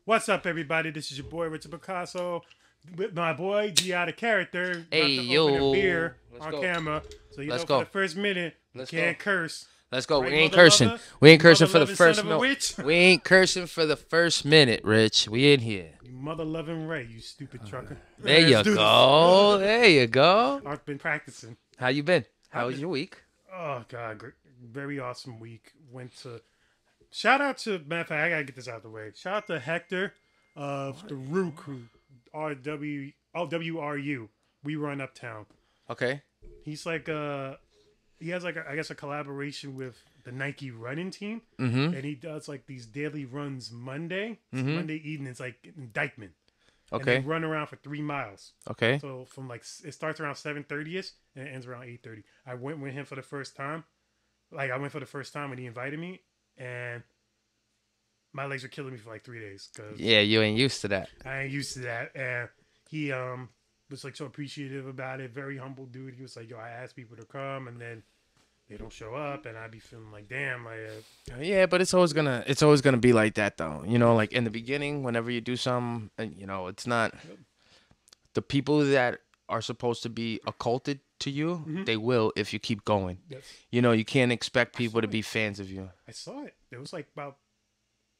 What's up, everybody? This is your boy Richard Picasso with my boy G out of character. Hey About to open a yo, beer let's on go. camera, so Let's for go. the first minute you Let's can't go. curse. Let's go. Right, We ain't mother cursing. lover? We ain't You cursing mother for the loving son first of a minute. witch. We ain't cursing for the first minute, Rich. We in here. You mother loving Ray, you stupid trucker. There you Let's do this. go. There you go. I've been practicing. How you been? How I've was been- your week? Oh god, great. Very awesome week. Went to shout out to matter of fact, I gotta get this out of the way. Shout out to Hector of the Rue Crew, WRU. We run uptown. Okay. He's like he has like I guess a collaboration with the Nike running team, Mm-hmm. and he does like these daily runs Monday. So Mhm. Monday evenings, like in Dykeman. And Okay. they run around for 3 miles. Okay. So from like it starts around 7:30ish and it ends around 8:30. I went with him for the first time. Like I went for the first time when he invited me, and my legs were killing me for like 3 days because Yeah, you ain't used to that. I ain't used to that. And he was like so appreciative about it. Very humble dude. He was like, "Yo, I asked people to come, and then they don't show up, and I'd be feeling like, damn, like." Yeah, but it's always gonna be like that though. You know, like in the beginning, whenever you do something, and you know, it's not the people that are supposed to be occulted to you. Mhm. They will if you keep going. Yes. You know, you can't expect people to saw be fans of you. I saw it. There was like about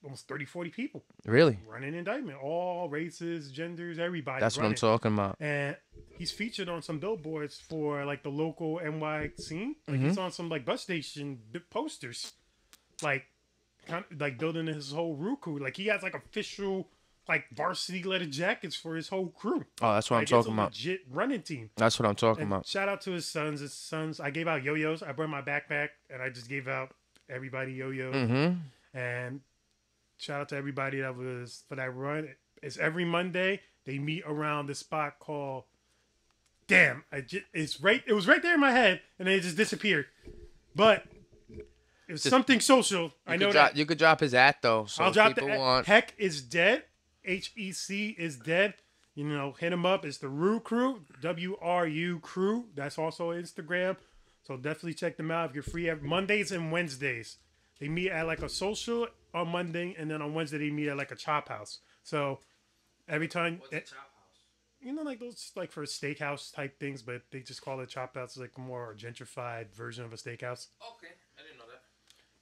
almost 30, 40 people Really? running indictment, all races, genders, everybody. That's what running. I'm talking about. And he's featured on some billboards for like the local NY scene. Like Mm-hmm. he's on some like bus station posters, like like building his whole Roku. Like he has like official like varsity leather jackets for his whole crew. Oh, that's what Like I'm it's talking a about. legit running team. That's what I'm talking And about. shout out to his sons. His sons. I gave out yo-yos. I brought my backpack and I just gave out everybody yo-yos. Mm-hmm. And shout out to everybody that was for that run. It's every Monday. They meet around this spot called. Damn, it's right. It was right there in my head, and then it just disappeared. But it was something social. I know that. You could drop his at though. So I'll if drop people the want. Heck is dead. HEC is dead. You know, hit him up. It's the Rue Crew, WRU Crew. That's also Instagram. So definitely check them out if you're free. Mondays and Wednesdays. They meet at like a social on Monday, and then on Wednesday they meet at like a chop house. So every time, you know, like those like for steakhouse type things, but they just call it chop house. It's like a more gentrified version of a steakhouse. Okay, I didn't know that.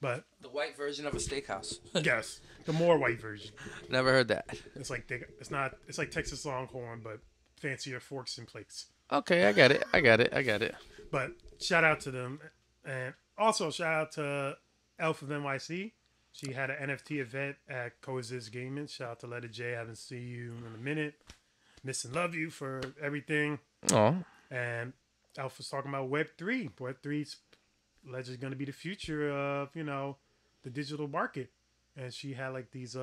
But The white version of a steakhouse. yes, the more white version. Never heard that. It's like it's like Texas Longhorn, but fancier forks and plates. Okay, I got it. I got it. I got it. But shout out to them, and also shout out to Elf of NYC. She had an NFT event at Coexist Gaming. Shout out to Letter J. I haven't seen you in a minute. Miss and love you for everything. Oh, And Elf was talking about Web3. Web3's allegedly going to be the future of, you know, the digital market. And she had like these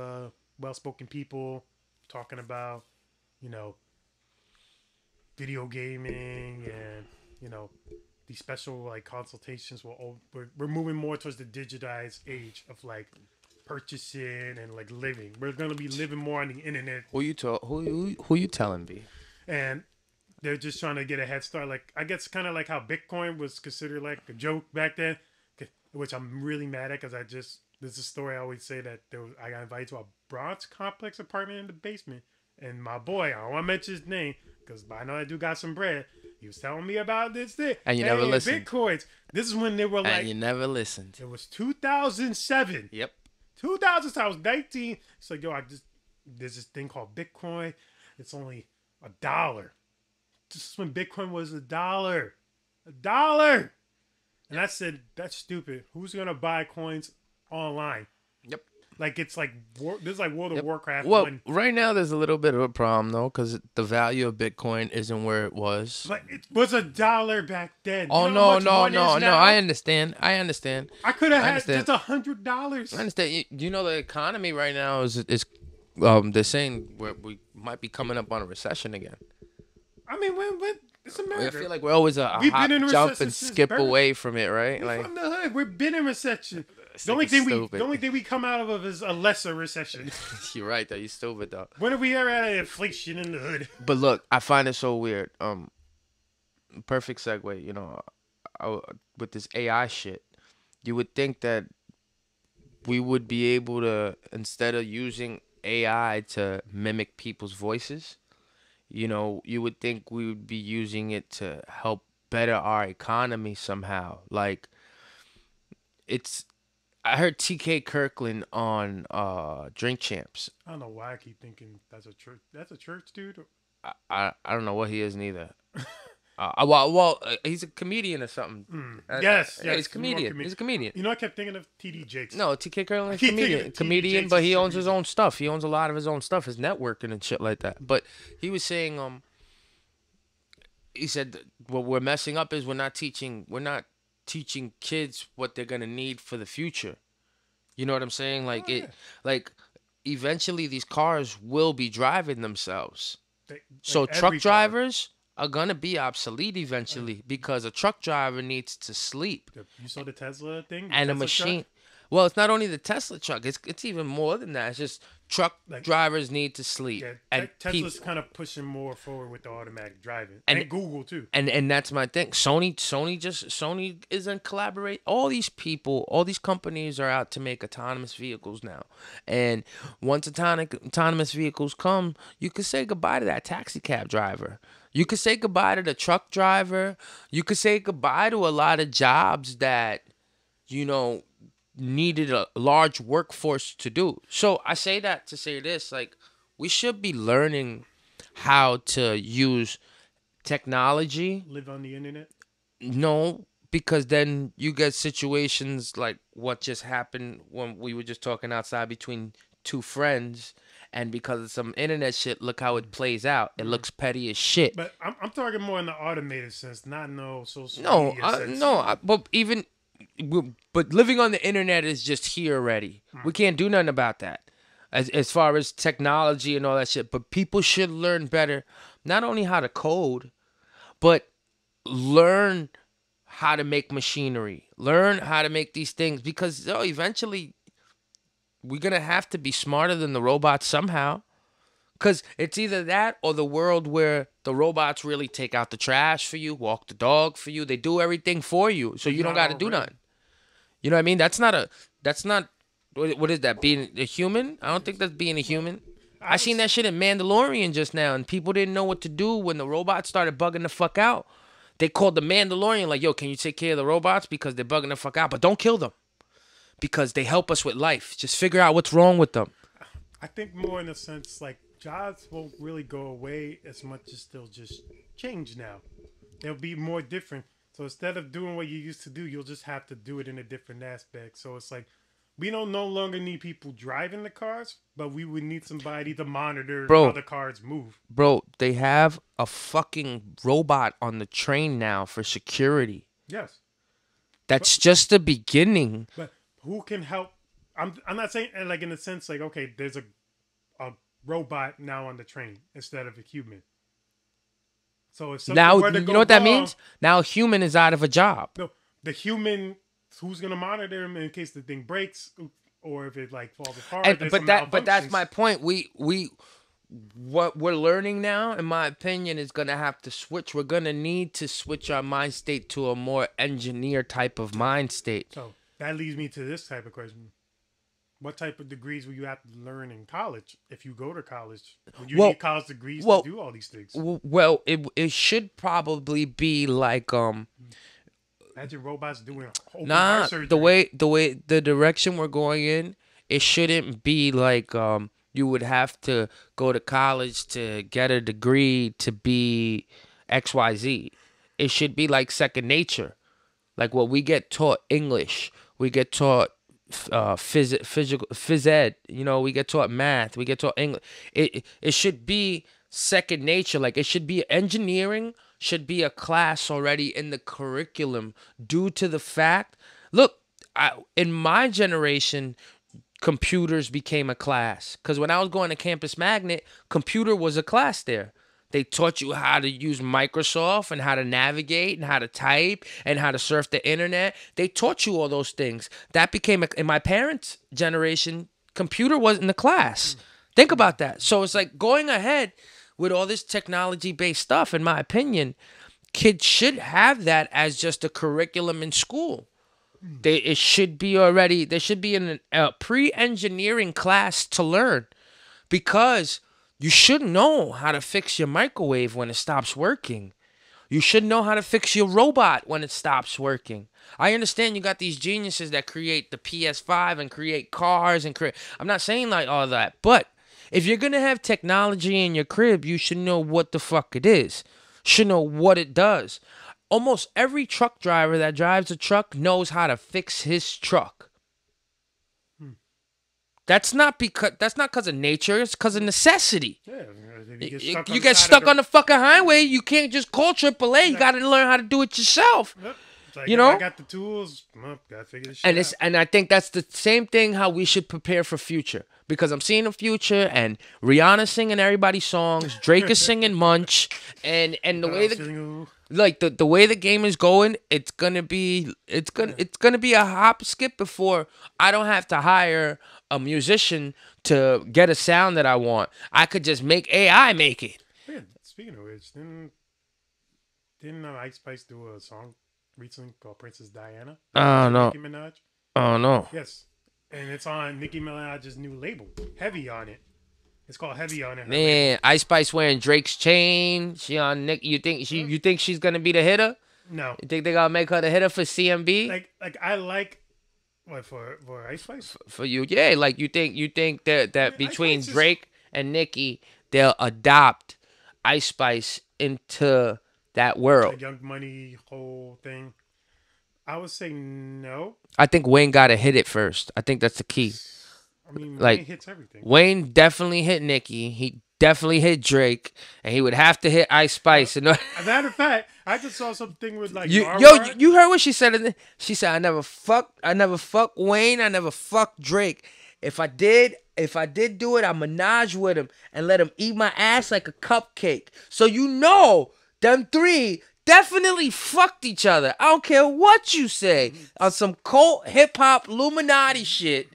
well-spoken people talking about, you know, video gaming and, you know, these special like consultations. We're moving more towards the digitized age of like purchasing and like living. We're going to be living more on the internet. who you telling, B? And they're just trying to get a head start. Like I guess kind of like how Bitcoin was considered like a joke back then, which I'm really mad at because there's a story I always say that I got invited to a Bronx complex apartment in the basement, and my boy, I don't want to mention his name because I know that dude got some bread. He was telling me about this thing. And you never listened. Bitcoins. This is when they were like. And you never listened. It was 2007. Yep. 2007. I was 19. It's like, yo, there's this thing called Bitcoin. It's only $1. This is when Bitcoin was $1. $1. And I said, that's stupid. Who's going to buy coins online? Yep. Like, it's like, this is like World of Warcraft. Well, When, right now there's a little bit of a problem though, because the value of Bitcoin isn't where it was. but it was $1 back then. Oh You know how no, much no, one no, is no! now? I understand. I understand. I could have I had understand. just $100. I understand. You know the economy right now is they're saying we might be coming up on a recession again. I mean, when it's I America. feel like we're always a We've hop, been in jump, recession and since skip birth. away from it, right? We're Like from the hood. We've been in recession. this The only nigga's thing stupid. we come out of is a lesser recession. You're right though. You stupid though. When have we ever had inflation in the hood? But look, I find it so weird. Perfect segue. You know, with this AI shit, you would think that we would be able to, instead of using AI to mimic people's voices. You know, you would think we would be using it to help better our economy somehow. Like it's I heard TK Kirkland on Drink Champs. I don't know why I keep thinking that's a church. That's a church dude. I don't know what he is neither. He's a comedian or something. Yes, Yeah, yes. he's a comedian. He's a comedian. You know, I kept thinking of TD Jakes. No, TK Kirkland is I keep thinking comedian, of TD comedian, Jakes but is he owns his comedian. own stuff. He owns a lot of his own stuff, his networking and shit like that. But he was saying, he said what we're messing up is we're not teaching kids what they're gonna need for the future. You know what I'm saying? Like like eventually these cars will be driving themselves. So Like truck every car. drivers are gonna be obsolete eventually because a truck driver needs to sleep You saw the Tesla thing? and a Tesla machine. truck? Well, it's not only the Tesla truck; it's even more than that. It's just truck Like- drivers need to sleep, Yeah, and Tesla's kind of pushing more forward with the automatic driving, And- and Google too. and that's my thing. Sony isn't collaborate. All these people, all these companies are out to make autonomous vehicles now. And once autonomous vehicles come, you could say goodbye to that taxi cab driver. You could say goodbye to the truck driver. You could say goodbye to a lot of jobs that, you know, needed a large workforce to do. So I say that to say this, like, we should be learning how to use technology. Live on the internet. No, because then you get situations like what just happened when we were just talking outside between two friends, and because of some internet shit, look how it plays out. It looks petty as shit. But I'm talking more in the automated sense, not no social No, media sense. but living on the internet is just here already. We can't do nothing about that. As far as technology and all that shit, but people should learn better, not only how to code, but learn how to make machinery, learn how to make these things, because eventually we're gonna have to be smarter than the robots somehow. Because it's either that or the world where the robots really take out the trash for you, walk the dog for you. They do everything for you, so you don't got to do nothing. You know what I mean? That's not, what is that, being a human? I don't think that's being a human. I seen that shit in Mandalorian just now, and people didn't know what to do when the robots started bugging the fuck out. They called the Mandalorian like, yo, can you take care of the robots? Because they're bugging the fuck out, but don't kill them. Because they help us with life. Just figure out what's wrong with them. I think more in the sense like jobs won't really go away as much as they'll just change now. They'll be more different. So instead of doing what you used to do, you'll just have to do it in a different aspect. So it's like we don't no longer need people driving the cars, but we would need somebody to monitor how the cars move. Bro, they have a fucking robot on the train now for security. Yes. That's just the beginning. But who can help? I'm not saying like in the sense like, okay, there's a robot now on the train instead of a human. So if something Now, were to you go know what that wrong, means? Now a human is out of a job. No, the human who's gonna monitor him in case the thing breaks or if it like falls apart. And, but that's my point. What we're learning now, in my opinion, is gonna have to switch. We're gonna need to switch our mind state to a more engineer type of mind state. So that leads me to this type of question. What type of degrees will you have to learn in college if you go to college? Would you need college degrees to do all these things? Well, it should probably be like imagine robots doing open heart surgery. the direction we're going in, it shouldn't be like you would have to go to college to get a degree to be XYZ. It should be like second nature. Like what we get taught English, we get taught phys ed, you know, we get taught math, we get taught English. It should be second nature. Like it should be engineering should be a class already in the curriculum due to the fact, look, in my generation, computers became a class. Because when I was going to Campus Magnet, computer was a class there. They taught you how to use Microsoft and how to navigate and how to type and how to surf the internet. They taught you all those things. That became, in my parents' generation, computer wasn't a class. Think about that. So it's like going ahead with all this technology-based stuff, in my opinion, kids should have that as just a curriculum in school. There should be a pre-engineering class to learn. because you should know how to fix your microwave when it stops working. You should know how to fix your robot when it stops working. I understand you got these geniuses that create the PS5 and create cars and create. I'm not saying like all that, but if you're gonna have technology in your crib, you should know what the fuck it is. Should know what it does. Almost every truck driver that drives a truck knows how to fix his truck. That's not because of nature. It's because of necessity. Yeah, You get stuck on the fucking highway. You can't just call AAA. You got to learn how to do it yourself. Yep. Like, you know, I got the tools. Gotta figure this shit out. And I think that's the same thing. How we should prepare for future, because I'm seeing the future and Rihanna singing everybody's songs. Drake is singing Munch, and the way the way the game is going, it's gonna be a hop skip before I don't have to hire a musician to get a sound that I want. I could just make AI make it. Yeah, speaking of which, didn't Ice Spice do a song recently called Princess Diana? Oh no. Nicki Minaj? Oh no. Yes. And it's on Nicki Minaj's new label. Heavy on it. It's called Heavy on it. Man, Ice Spice wearing Drake's chain. She on Nick. You think she's gonna be the hitter? No. You think they gonna make her the hitter for CMB? Like I like what for Ice Spice? For you, yeah. Like you think that between Ice Spice Drake and Nicki, they'll adopt Ice Spice into that world. The Young Money whole thing. I would say no. I think Wayne gotta hit it first. I think that's the key. I mean, like, Wayne hits everything. Wayne definitely hit Nicki. He definitely hit Drake, and he would have to hit Ice Spice. As a matter of fact, I just saw something with like you heard what she said? She said, "I never fuck Wayne. I never fuck Drake. If I did do it, I menage with him and let him eat my ass like a cupcake. So you know, them three definitely fucked each other. I don't care what you say on some cult hip hop Illuminati shit."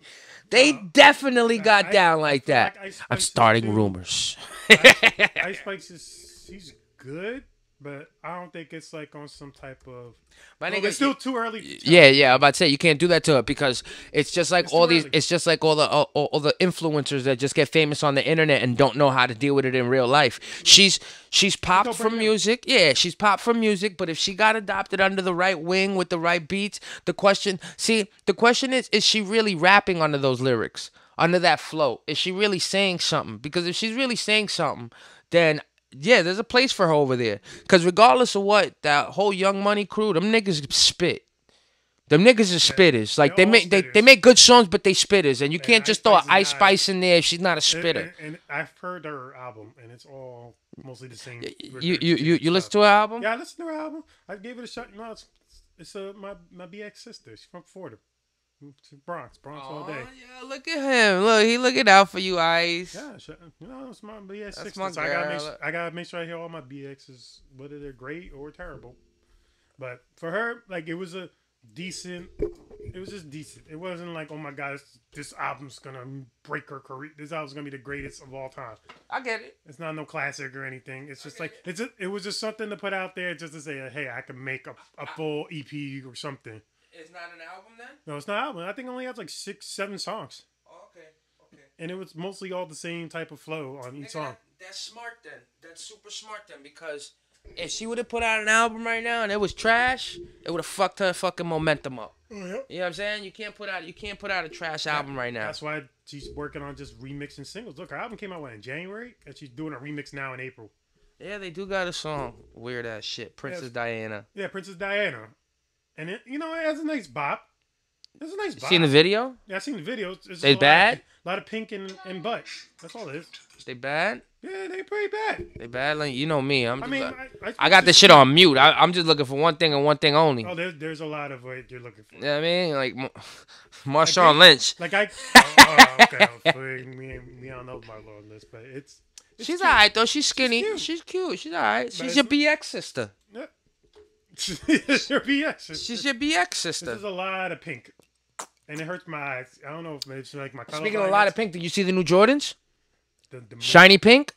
They definitely got down like that. I'm starting rumors. Ice Spice he's good, but I don't think it's like on some type of. It's still too early. Yeah. I'm about to say you can't do that to her because it's just like all these. It's just like all the influencers that just get famous on the internet and don't know how to deal with it in real life. She's popped from music. Yeah, she's popped from music. But if she got adopted under the right wing with the right beats, the question is she really rapping under those lyrics, under that flow? Is she really saying something? Because if she's really saying something, then yeah, there's a place for her over there. Because regardless of what, that whole Young Money crew, them niggas spit. Them niggas are spitters. Like they make good songs, but they spitters, and you can't just throw Ice Spice in there if she's not a spitter. And I've heard her album, and it's all mostly the same. You listen to her album? Yeah, I listened to her album. I gave it a shot. No, it's my BX sister. She's from Florida. Bronx all day. Yeah, look at him. Look, he looking out for you, Ice. Yeah, it's my BX That's sister. my So girl. I gotta make sure I hear all my BXs, whether they're great or terrible. But for her, like it was just decent. It wasn't like, oh my god, this album's gonna break her career. This album's gonna be the greatest of all time. I get it. It's not no classic or anything. It's just like it was just something to put out there, just to say, hey, I can make a full EP or something. It's not an album then? No, it's not an album. I think it only has like 6-7 songs. Oh, okay. And it was mostly all the same type of flow on each song. That's smart then. That's super smart then, because if she would have put out an album right now and it was trash, it would have fucked her fucking momentum up. Oh, yeah. You know what I'm saying? You can't put out a trash album right now. That's why she's working on just remixing singles. Look, her album came out in January, and she's doing a remix now in April. Yeah, they do got a song. Weird ass shit. Princess Diana. Yeah, Princess Diana. And it has a nice bop. It's a nice bop. Seen the video? Yeah, I seen the video. They bad? A lot of pink and butt. That's all it is. They bad? Yeah, they pretty bad. They bad? Like, you know me. I got this shit on mute. I'm just looking for one thing and one thing only. Oh, there's a lot of what you're looking for. You know what I mean? Like, Marshawn Lynch. Okay. Me, I don't know about all this, but it's she's cute. alright though. She's skinny. She's cute. She's alright. She's your BX sister. Yeah. She's your BX sister. She's your BX sister. There's a lot of pink. And it hurts my eyes. I don't know if it's like my color. Speaking of a lot of pink, did you see the new Jordans? The shiny pink?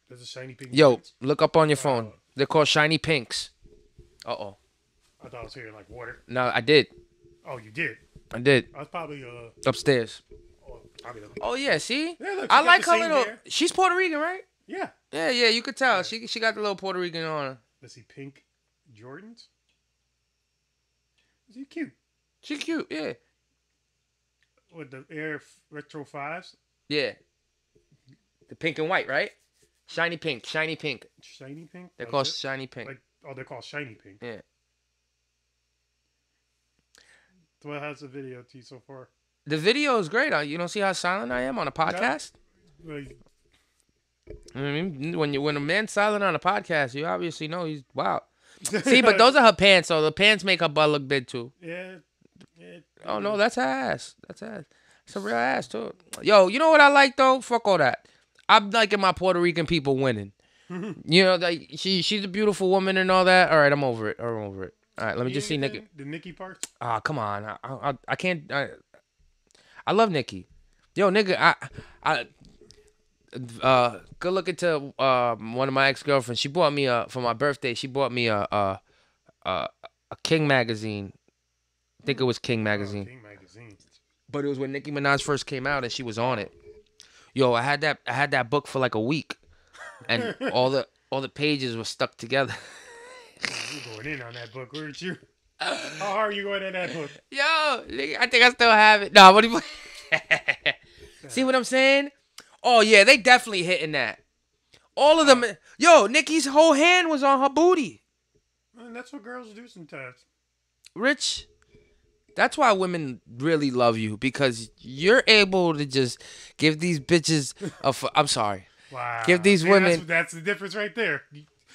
There's a shiny pink. Yo, look up on your phone. They're called shiny pinks. Uh-oh. I thought I was hearing like water. No, I did. Oh, you did? I did. I was probably upstairs. I mean, Oh yeah, see, yeah, look, she I got like the her same little. hair. She's Puerto Rican, right? Yeah. Yeah, yeah, you could tell. Yeah. She got the little Puerto Rican on her. Let's see, pink Jordans. Is he cute? She cute, yeah. With the Air Retro 5s. Yeah. The pink and white, right? Shiny pink, shiny pink. Shiny pink? They're That's called it? shiny pink. Like, oh, they're called shiny pink. Yeah. So how's the video to you so far? The video is great. You don't see how silent I am on a podcast? Like, I mean, when a man's silent on a podcast, you obviously know he's wow. See, but those are her pants, so the pants make her butt look big too. Yeah. Oh no, that's her ass. That's ass. It's a real ass too. Yo, you know what I like though? Fuck all that. I'm liking my Puerto Rican people winning. You know, like she's a beautiful woman and all that. All right, I'm over it. I'm over it. All right, let me just see Nikki. The Nikki parts? Ah, come on. I can't. I love Nikki. Yo, nigga, good looking to one of my ex-girlfriends. She bought me for my birthday. She bought me a King magazine. I think it was King magazine. King magazine. But it was when Nicki Minaj first came out and she was on it. Yo, I had that book for like a week, and all the pages were stuck together. You were going in on that book, weren't you? How hard are you going in that book? Yo, I think I still have it. Nah, what do you see what I'm saying? Oh yeah, they definitely hitting that. All of them. Yo, Nikki's whole hand was on her booty. And that's what girls do sometimes. Rich, that's why women really love you, because you're able to just give these bitches I'm sorry. Wow. Give these women. That's the difference right there.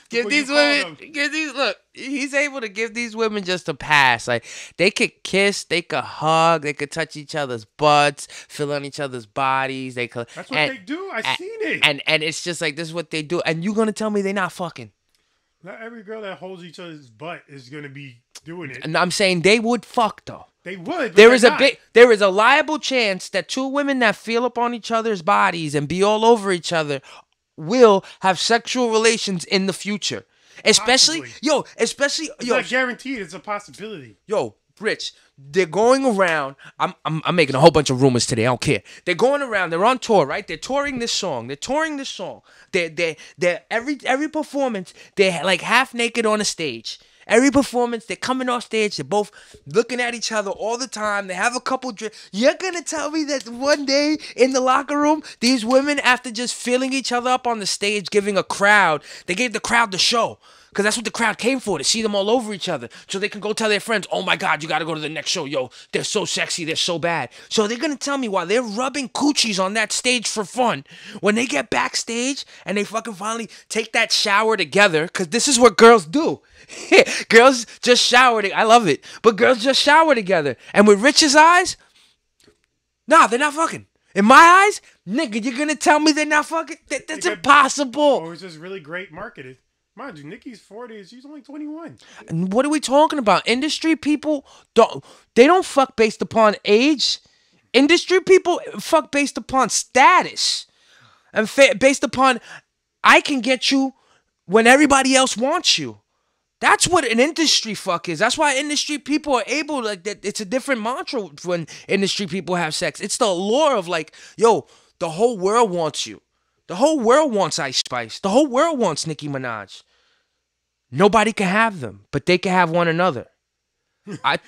Give these women. Look, he's able to give these women just a pass. Like, they could kiss, they could hug, they could touch each other's butts, feel on each other's bodies. They could. That's what they do. I seen it. And it's just like, this is what they do. And you gonna tell me they're not fucking? Not every girl that holds each other's butt is gonna be doing it. And I'm saying they would fuck though. They would. There is a liable chance that two women that feel up on each other's bodies and be all over each other will have sexual relations in the future. Especially, It's not guaranteed. It's a possibility. Yo, Rich, they're going around. I'm making a whole bunch of rumors today. I don't care. They're going around. They're on tour, right? They're touring this song. They're every performance, they're like half naked on a stage. Every performance, they're coming off stage. They're both looking at each other all the time. They have a couple drinks. You're going to tell me that one day in the locker room, these women, after just filling each other up on the stage, giving a crowd, they gave the crowd the show. Because that's what the crowd came for, to see them all over each other. So they can go tell their friends, oh my God, you got to go to the next show. Yo, they're so sexy. They're so bad. So they're going to tell me while they're rubbing coochies on that stage for fun, when they get backstage and they fucking finally take that shower together, because this is what girls do. Girls just shower. I love it. But girls just shower together. And with Rich's eyes, nah, they're not fucking. In my eyes, nigga, you're going to tell me they're not fucking? That's impossible. Or it's just really great marketed. Mind you, Nikki's 40. She's only 21. And what are we talking about? Industry people, don't fuck based upon age. Industry people fuck based upon status. And based upon, I can get you when everybody else wants you. That's what an industry fuck is. That's why industry people are able, like, that. It's a different mantra when industry people have sex. It's the allure of, like, yo, the whole world wants you. The whole world wants Ice Spice. The whole world wants Nicki Minaj. Nobody can have them, but they can have one another.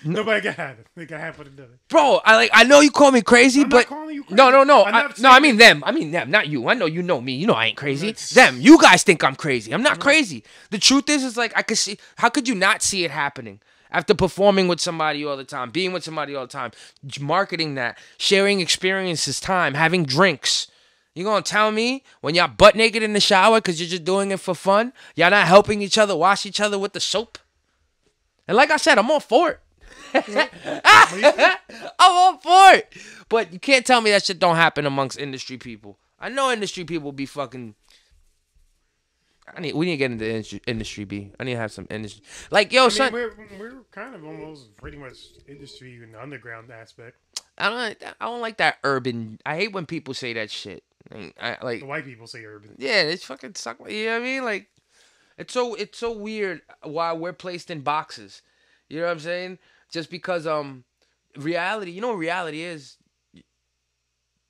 Nobody can have it. They can have one another. Bro, I know you call me crazy, I'm but not calling you crazy. no. I mean them. I mean them, not you. I know me. You know I ain't crazy. Them. You guys think I'm crazy. I'm not crazy. The truth is like, I could see. How could you not see it happening? After performing with somebody all the time, being with somebody all the time, marketing that, sharing experiences, time, having drinks. You gonna tell me when y'all butt naked in the shower because you're just doing it for fun, y'all not helping each other wash each other with the soap? And like I said, I'm all for it. I'm all for it. But you can't tell me that shit don't happen amongst industry people. I know industry people be fucking... We need to get into industry, B. I need to have some industry. Like, yo, son... We're kind of almost pretty much industry in the underground aspect. I don't like that urban... I hate when people say that shit. Like the white people say urban. Yeah, it's fucking suck. You know what I mean? Like, it's so weird why we're placed in boxes. You know what I'm saying? Just because reality. You know what reality is?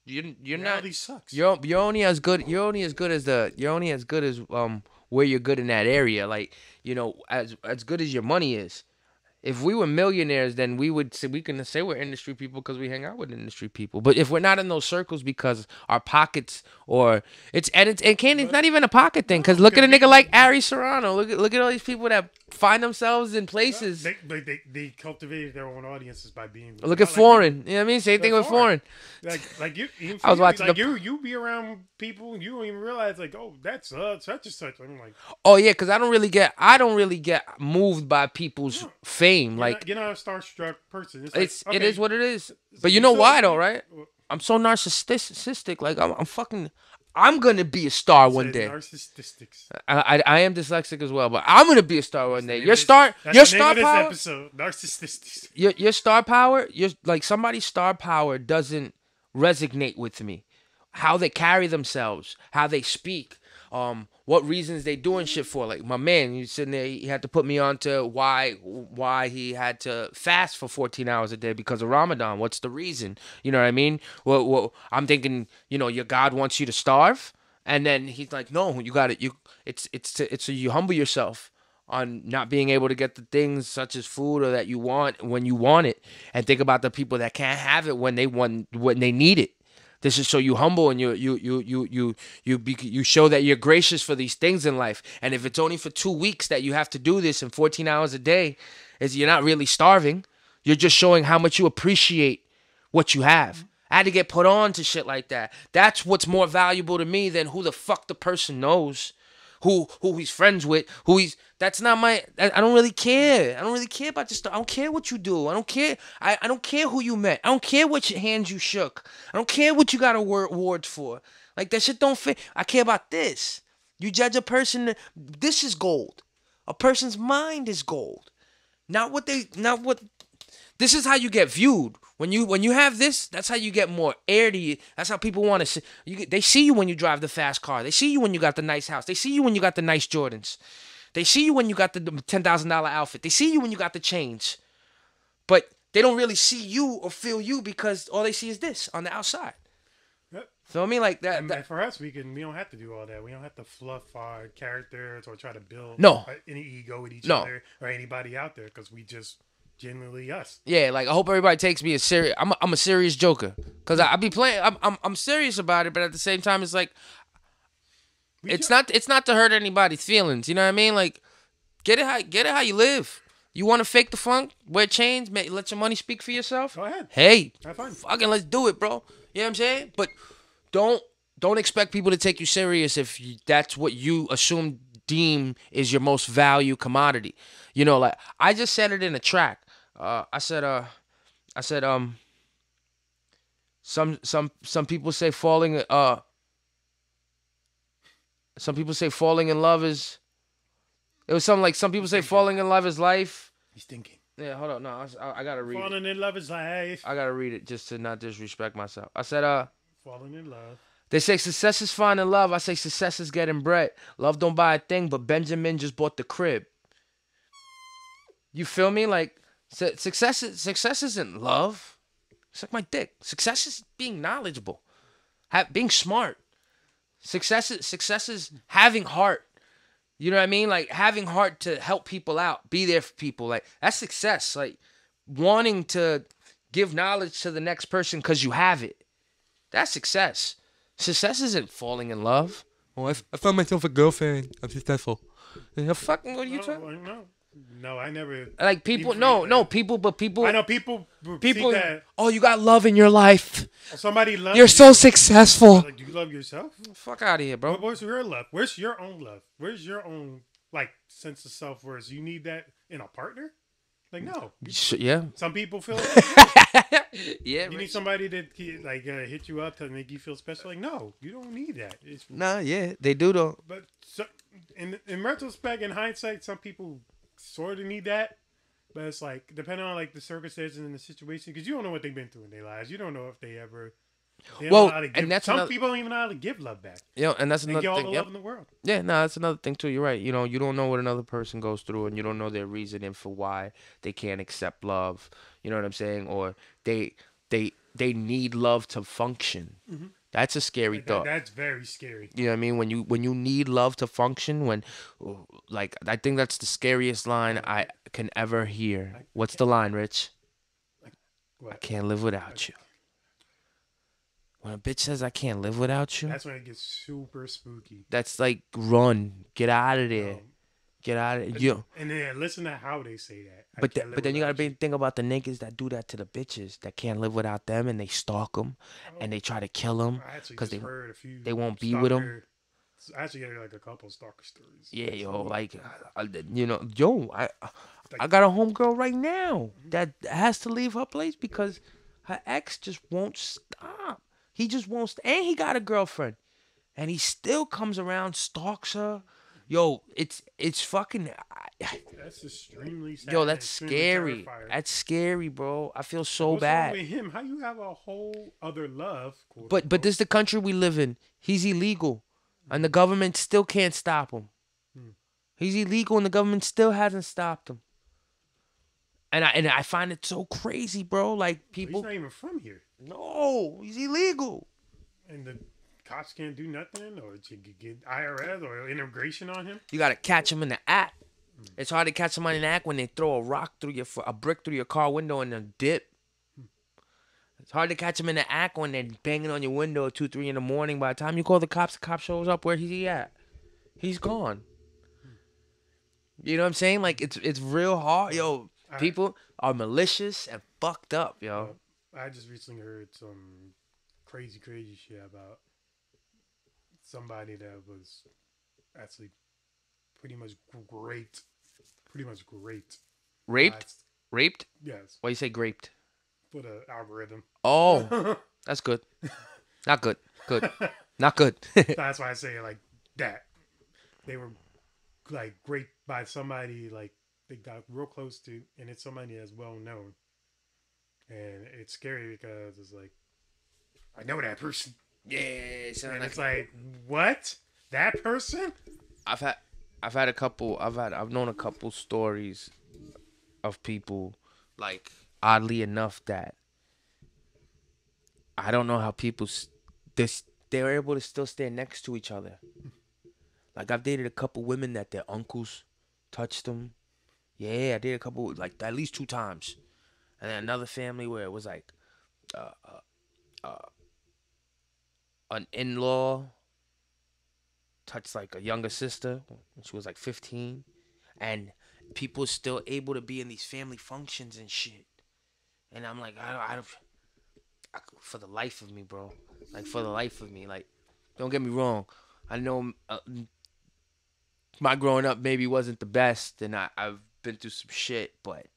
You're not. Reality sucks. You're only as good. You're only as good as the. You're only as good as where you're good in that area. Like, as good as your money is. If we were millionaires, then we can say we're industry people because we hang out with industry people. But if we're not in those circles because our pockets or it's not even a pocket thing. Because look at a nigga like Ari Serrano. Look at all these people that find themselves in places. They cultivated their own audiences by being. Look at foreign. You know what I mean? Same thing with foreign. Like you. Even I was watching you be around people and you don't even realize like, oh, that's such and such. I'm like, oh yeah, because I don't really get moved by people's fame. Like, you're not a starstruck person. It is what it is. But you know why though, right? I'm so narcissistic. Like I'm gonna be a star one day. Narcististics. I am dyslexic as well, but I'm gonna be a star one day. Your star power. Narcististics. Your star power. Somebody's star power doesn't resonate with me. How they carry themselves, how they speak, what reasons they doing shit for. Like my man, he's sitting there, he had to put me on to why he had to fast for 14 hours a day because of Ramadan. What's the reason? You know what I mean? Well, I'm thinking, your God wants you to starve, and then he's like, no, you got it. It's so you humble yourself on not being able to get the things such as food or that you want when you want it, and think about the people that can't have it when they need it. This is so you humble and you show that you're gracious for these things in life. And if it's only for 2 weeks that you have to do this in 14 hours a day, you're not really starving. You're just showing how much you appreciate what you have. I had to get put on to shit like that. That's what's more valuable to me than who the fuck the person knows, who he's friends with, that's not my. I don't really care. I don't really care about this stuff. I don't care what you do. I don't care. I don't care who you met. I don't care what hands you shook. I don't care what you got awards for. Like, that shit don't fit. I care about this. You judge a person. This is gold. A person's mind is gold. Not what. This is how you get viewed. When you have this, that's how you get more air to you. That's how people want to see. They see you when you drive the fast car. They see you when you got the nice house. They see you when you got the nice Jordans. They see you when you got the $10,000 outfit. They see you when you got the chains. But they don't really see you or feel you because all they see is this on the outside. Yep. So I mean, like that. And for us, we don't have to do all that. We don't have to fluff our characters or try to build any ego with each other or anybody out there because we just genuinely us. Yeah, like I hope everybody takes me as serious. I'm a serious joker because I be playing. I'm serious about it, but at the same time, it's like it's not to hurt anybody's feelings. You know what I mean? Like get it how you live. You want to fake the funk? Wear chains? Let your money speak for yourself? Go ahead. Hey, have fun. Fucking let's do it, bro. You know what I'm saying? But don't expect people to take you serious if that's what you deem is your most valued commodity. You know, like I just said it in a track. I said some people say falling in love is. It was something like some people say falling in love is life. He's thinking. Yeah, hold on. No, I gotta read Falling in love is life. I gotta read it just to not disrespect myself. I said, falling in love. They say success is finding love. I say success is getting bread. Love don't buy a thing, but Benjamin just bought the crib. You feel me? Like success isn't love. It's like my dick. Success is being knowledgeable, being smart. Success is having heart. You know what I mean? Like having heart to help people out, be there for people. Like that's success. Like wanting to give knowledge to the next person because you have it. That's success. Success isn't falling in love. Oh, I found myself a girlfriend. I'm successful. Fucking what are you talking? No, I never. Like people, people. I know people. That. Oh, you got love in your life. Somebody loves. You're so successful. Like, do you love yourself? Fuck out of here, bro. Where's your love? Where's your own love? Where's your own sense of self-worth? You need that in a partner? Like no. Yeah. Some people feel. Like, yeah. You need somebody that hit you up to make you feel special. Like no, you don't need that. Yeah, they do though. But in retrospect, in hindsight, some people sort of need that, but it's like depending on like the circumstances and the situation, because you don't know what they've been through in their lives. You don't know if they ever. And that's some people don't even know how to give love back. Yeah, and that's another thing. All the yep. love in the world. Yeah, no, that's another thing too. You're right. You know, you don't know what another person goes through, and you don't know their reasoning for why they can't accept love. You know what I'm saying? Or they they need love to function. That's a scary thought. That's very scary. You know what I mean? When you need love to function, like, I think that's the scariest line I can ever hear. What's the line, Rich? What? I can't live without you. When a bitch says I can't live without you, that's when it gets super spooky. that's like, run, get out of there, get out of you. And then listen to how they say that. But then you gotta think about the niggas that do that to the bitches that can't live without them, and they stalk them, and they try to kill them because they won't be with them. I actually heard like a couple stalker stories. Yeah, yo, like, I got a homegirl right now that has to leave her place because her ex just won't stop. He just won't and he got a girlfriend, and he still comes around, stalks her. Yo, it's fucking. That's extremely sad. Yo, that's scary. Terrifying. That's scary, bro. I feel so What's bad. wrong with him? How you have a whole other love? But this is the country we live in. He's illegal, and the government still can't stop him. He's illegal, and the government still hasn't stopped him. And I find it so crazy, bro. Like, people. He's not even from here. No, he's illegal. And the cops can't do nothing, or get IRS or immigration on him. You gotta catch him in the act. It's hard to catch somebody in the act when they throw a brick through your car window and then dip. It's hard to catch him in the act when they're banging on your window at 2, 3 in the morning. By the time you call the cop shows up. Where he at? He's gone. You know what I'm saying? Like, it's real hard, yo. People are malicious and fucked up, yo. I just recently heard some crazy shit about somebody that was actually pretty much great. Raped? Yes. Why you say graped? For the algorithm. Oh, that's good. Not good. Good. Not good. That's why I say it like that. They were like great by somebody like they got real close to, and it's somebody that's well known. And it's scary because it's like, I know that person. Yeah, and it's like, what? That person? I've known a couple stories of people, like, oddly enough, that I don't know how people they're able to still stand next to each other. Like, I've dated a couple women that their uncles touched them. Yeah, I dated a couple, like, at least 2 times. And then another family where it was like an in-law touched like a younger sister when she was like 15, and people still able to be in these family functions and shit. And I'm like, I for the life of me, bro. Like, for the life of me, like, don't get me wrong. I know my growing up maybe wasn't the best, and I've been through some shit, but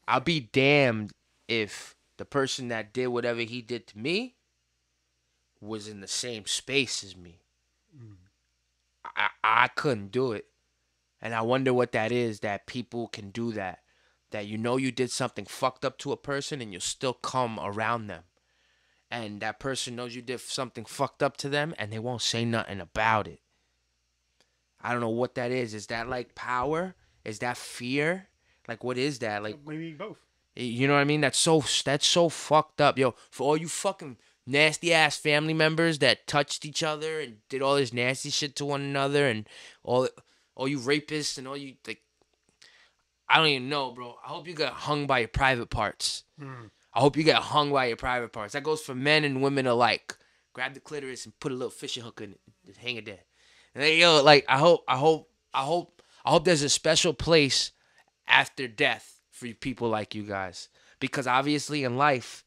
I'll be damned if the person that did whatever he did to me was in the same space as me. I couldn't do it. And I wonder what that is, that people can do that. That you did something fucked up to a person and you'll still come around them. And that person knows you did something fucked up to them and they won't say nothing about it. I don't know what that is. Is that like power? Is that fear? Like, what is that? Like, maybe both. You know what I mean? That's so fucked up, yo. For all you fucking nasty ass family members that touched each other and did all this nasty shit to one another, and all you rapists and all you, like, I don't even know, bro. I hope you get hung by your private parts. I hope you get hung by your private parts. That goes for men and women alike. Grab the clitoris and put a little fishing hook in it, and hang it there. And then, yo, like, I hope there's a special place after death for people like you guys, because obviously in life,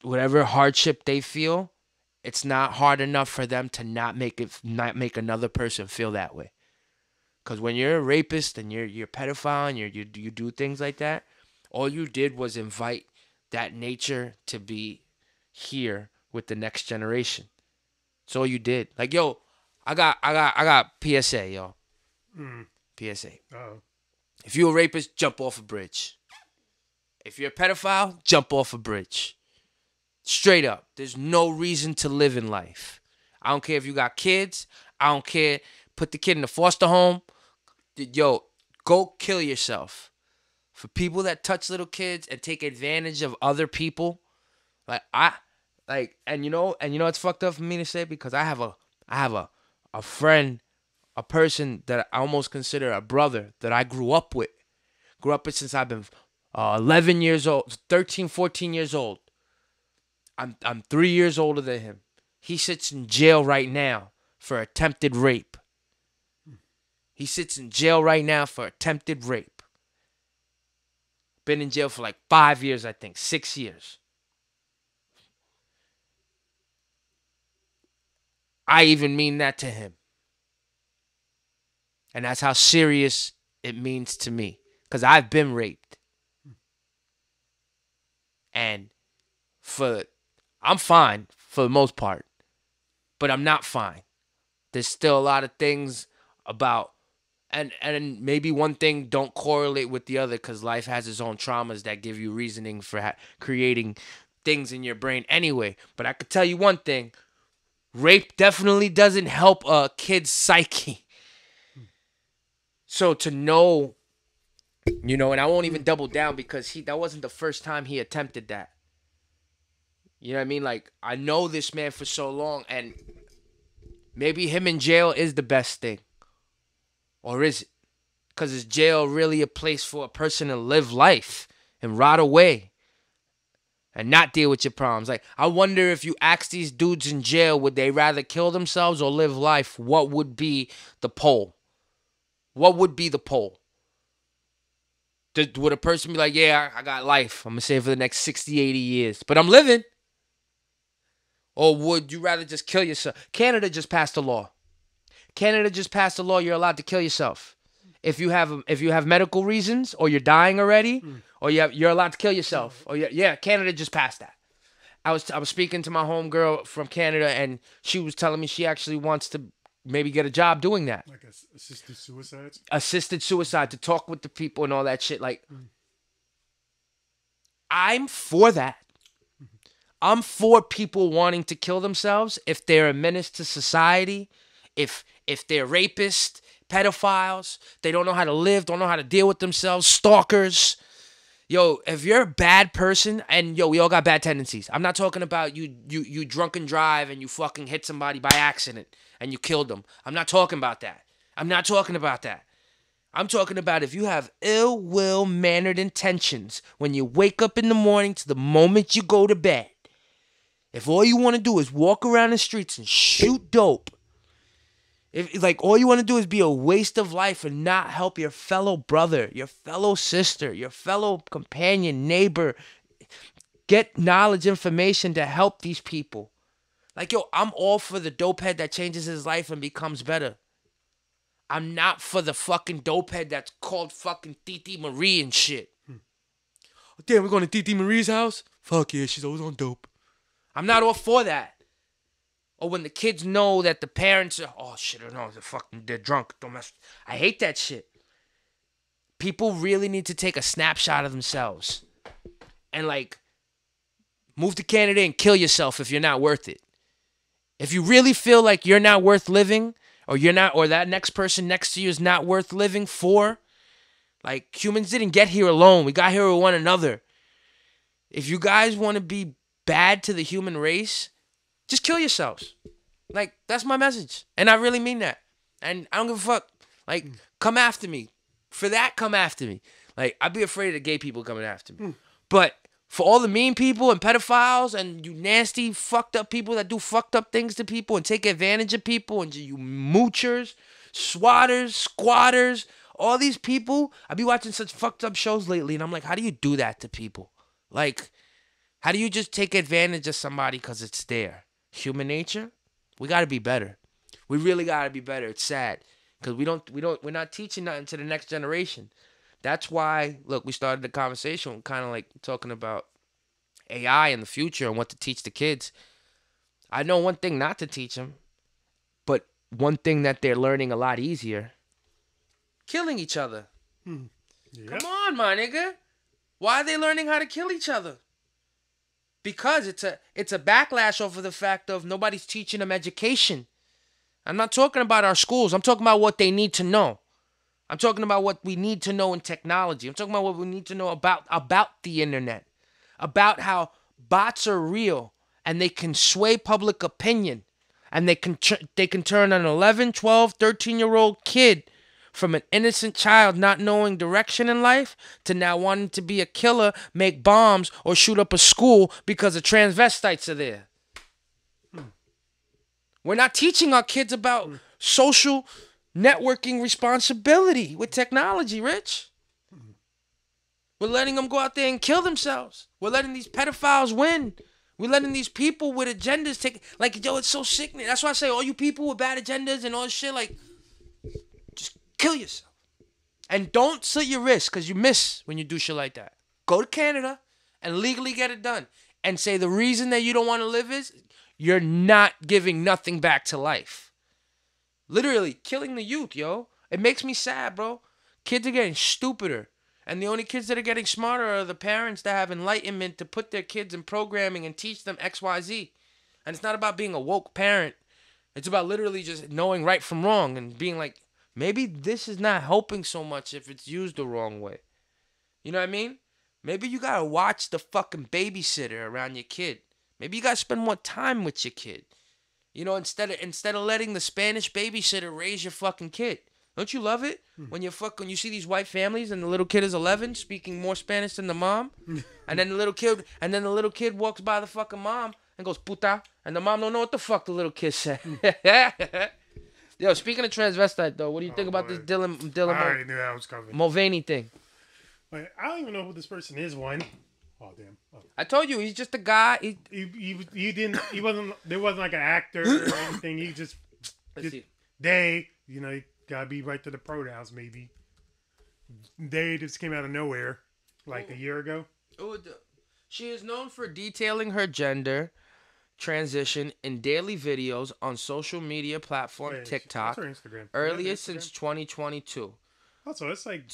whatever hardship they feel, it's not hard enough for them to not make another person feel that way. Because when you're a rapist and you're a pedophile and you do things like that, all you did was invite that nature to be here with the next generation. That's all you did. Like, yo, I got PSA, yo. PSA. Oh. If you're a rapist, jump off a bridge. If you're a pedophile, jump off a bridge. Straight up. There's no reason to live in life. I don't care if you got kids. I don't care. Put the kid in the foster home. Yo, go kill yourself. for people that touch little kids and take advantage of other people, and you know it's fucked up for me to say, because I have a friend, a person that I almost consider a brother that I grew up with since I've been 11 years old, 13, 14 years old. I'm 3 years older than him. He sits in jail right now for attempted rape. He sits in jail right now for attempted rape. Been in jail for like 5 years, I think, 6 years. I even mean that to him. And that's how serious it means to me. Because I've been raped. And I'm fine for the most part. But I'm not fine. There's still a lot of things about, and maybe one thing don't correlate with the other, because life has its own traumas that give you reasoning for creating things in your brain anyway. But I could tell you one thing. Rape definitely doesn't help a kid's psyche. So to know, and I won't even double down, because that wasn't the first time he attempted that. You know what I mean? Like, I know this man for so long, and maybe him in jail is the best thing. Or is it? Because is jail really a place for a person to live life and rot away and not deal with your problems? Like, I wonder if you ask these dudes in jail, would they rather kill themselves or live life? What would be the poll? What would be the poll? Would a person be like, yeah, I got life. I'm going to say for the next 60, 80 years. But I'm living. Or would you rather just kill yourself? Canada just passed a law. You're allowed to kill yourself. If you have medical reasons, or you're dying already, or you're allowed to kill yourself. Or Canada just passed that. I was speaking to my homegirl from Canada, and she was telling me she actually wants to maybe get a job doing that. Like assisted suicides? Assisted suicide, to talk with the people and all that shit. Like, I'm for that. I'm for people wanting to kill themselves if they're a menace to society, if they're rapists, pedophiles, they don't know how to live, don't know how to deal with themselves, stalkers. Yo, if you're a bad person, and we all got bad tendencies. I'm not talking about you drunk and drive and you fucking hit somebody by accident and you killed them. I'm not talking about that. I'm talking about if you have ill will mannered intentions when you wake up in the morning to the moment you go to bed. If all you want to do is walk around the streets and shoot dope, if like all you want to do is be a waste of life and not help your fellow brother, your fellow sister, your fellow companion, neighbor, get knowledge, information to help these people. Like, I'm all for the dopehead that changes his life and becomes better. I'm not for the fucking dopehead that's called fucking Titi Marie and shit. Damn, we're going to Titi Marie's house? Fuck yeah, she's always on dope. I'm not all for that. Or when the kids know that the parents are, oh shit, no, they're drunk. Don't mess. I hate that shit. People really need to take a snapshot of themselves and like move to Canada and kill yourself if you're not worth it. If you really feel like you're not worth living, or that next person next to you is not worth living for, like, humans didn't get here alone. We got here with one another. If you guys want to be bad to the human race, just kill yourselves. Like, that's my message. And I really mean that. And I don't give a fuck. Like, come after me. For that, come after me. Like, I'd be afraid of gay people coming after me. But for all the mean people and pedophiles and you nasty, fucked up people that do fucked up things to people and take advantage of people, and you moochers, swatters, squatters, all these people, I be watching such fucked up shows lately, and I'm like, how do you do that to people? Like, how do you just take advantage of somebody because it's there? Human nature? We got to be better. We really got to be better. It's sad because we're not teaching nothing to the next generation. That's why, look, we started the conversation kind of like talking about AI in the future and what to teach the kids. I know one thing not to teach them, but one thing that they're learning a lot easier: killing each other. Yeah. Come on, my nigga. Why are they learning how to kill each other? Because it's a backlash over the fact of nobody's teaching them education. I'm not talking about our schools. I'm talking about what they need to know. I'm talking about what we need to know in technology. I'm talking about what we need to know about the internet, about how bots are real and they can sway public opinion, and they can turn an 11, 12, 13-year-old kid from an innocent child not knowing direction in life to now wanting to be a killer, make bombs, or shoot up a school because the transvestites are there. We're not teaching our kids about social networking responsibility with technology, Rich. We're letting them go out there and kill themselves. We're letting these pedophiles win. We're letting these people with agendas take... Like, yo, it's so sickening. That's why I say all you people with bad agendas and all this shit, like, just kill yourself. And don't slit your wrist, because you miss when you do shit like that. Go to Canada and legally get it done. And say the reason that you don't want to live is you're not giving nothing back to life. Literally killing the youth, yo. It makes me sad, bro. Kids are getting stupider. And the only kids that are getting smarter are the parents that have enlightenment to put their kids in programming and teach them XYZ. And it's not about being a woke parent. It's about literally just knowing right from wrong and being like, maybe this is not helping so much if it's used the wrong way. You know what I mean? Maybe you gotta watch the fucking babysitter around your kid. Maybe you gotta spend more time with your kid. You know, instead of letting the Spanish babysitter raise your fucking kid. Don't you love it? When you see these white families and the little kid is 11 speaking more Spanish than the mom, and then the little kid walks by the fucking mom and goes puta, and the mom don't know what the fuck the little kid said. Yo, speaking of transvestite though, what do you think about this Dylan I already knew that was coming. Mulvaney thing? Wait, I don't even know who this person is. One. Oh damn. Oh. I told you he's just a guy. He wasn't. There wasn't like an actor or anything. He just. Let's see. You know, you gotta be right to the pronouns. Maybe. They just came out of nowhere, like a year ago. She is known for detailing her gender transition in daily videos on social media platform TikTok. What's her Instagram? Earliest since 2022. Also, it's like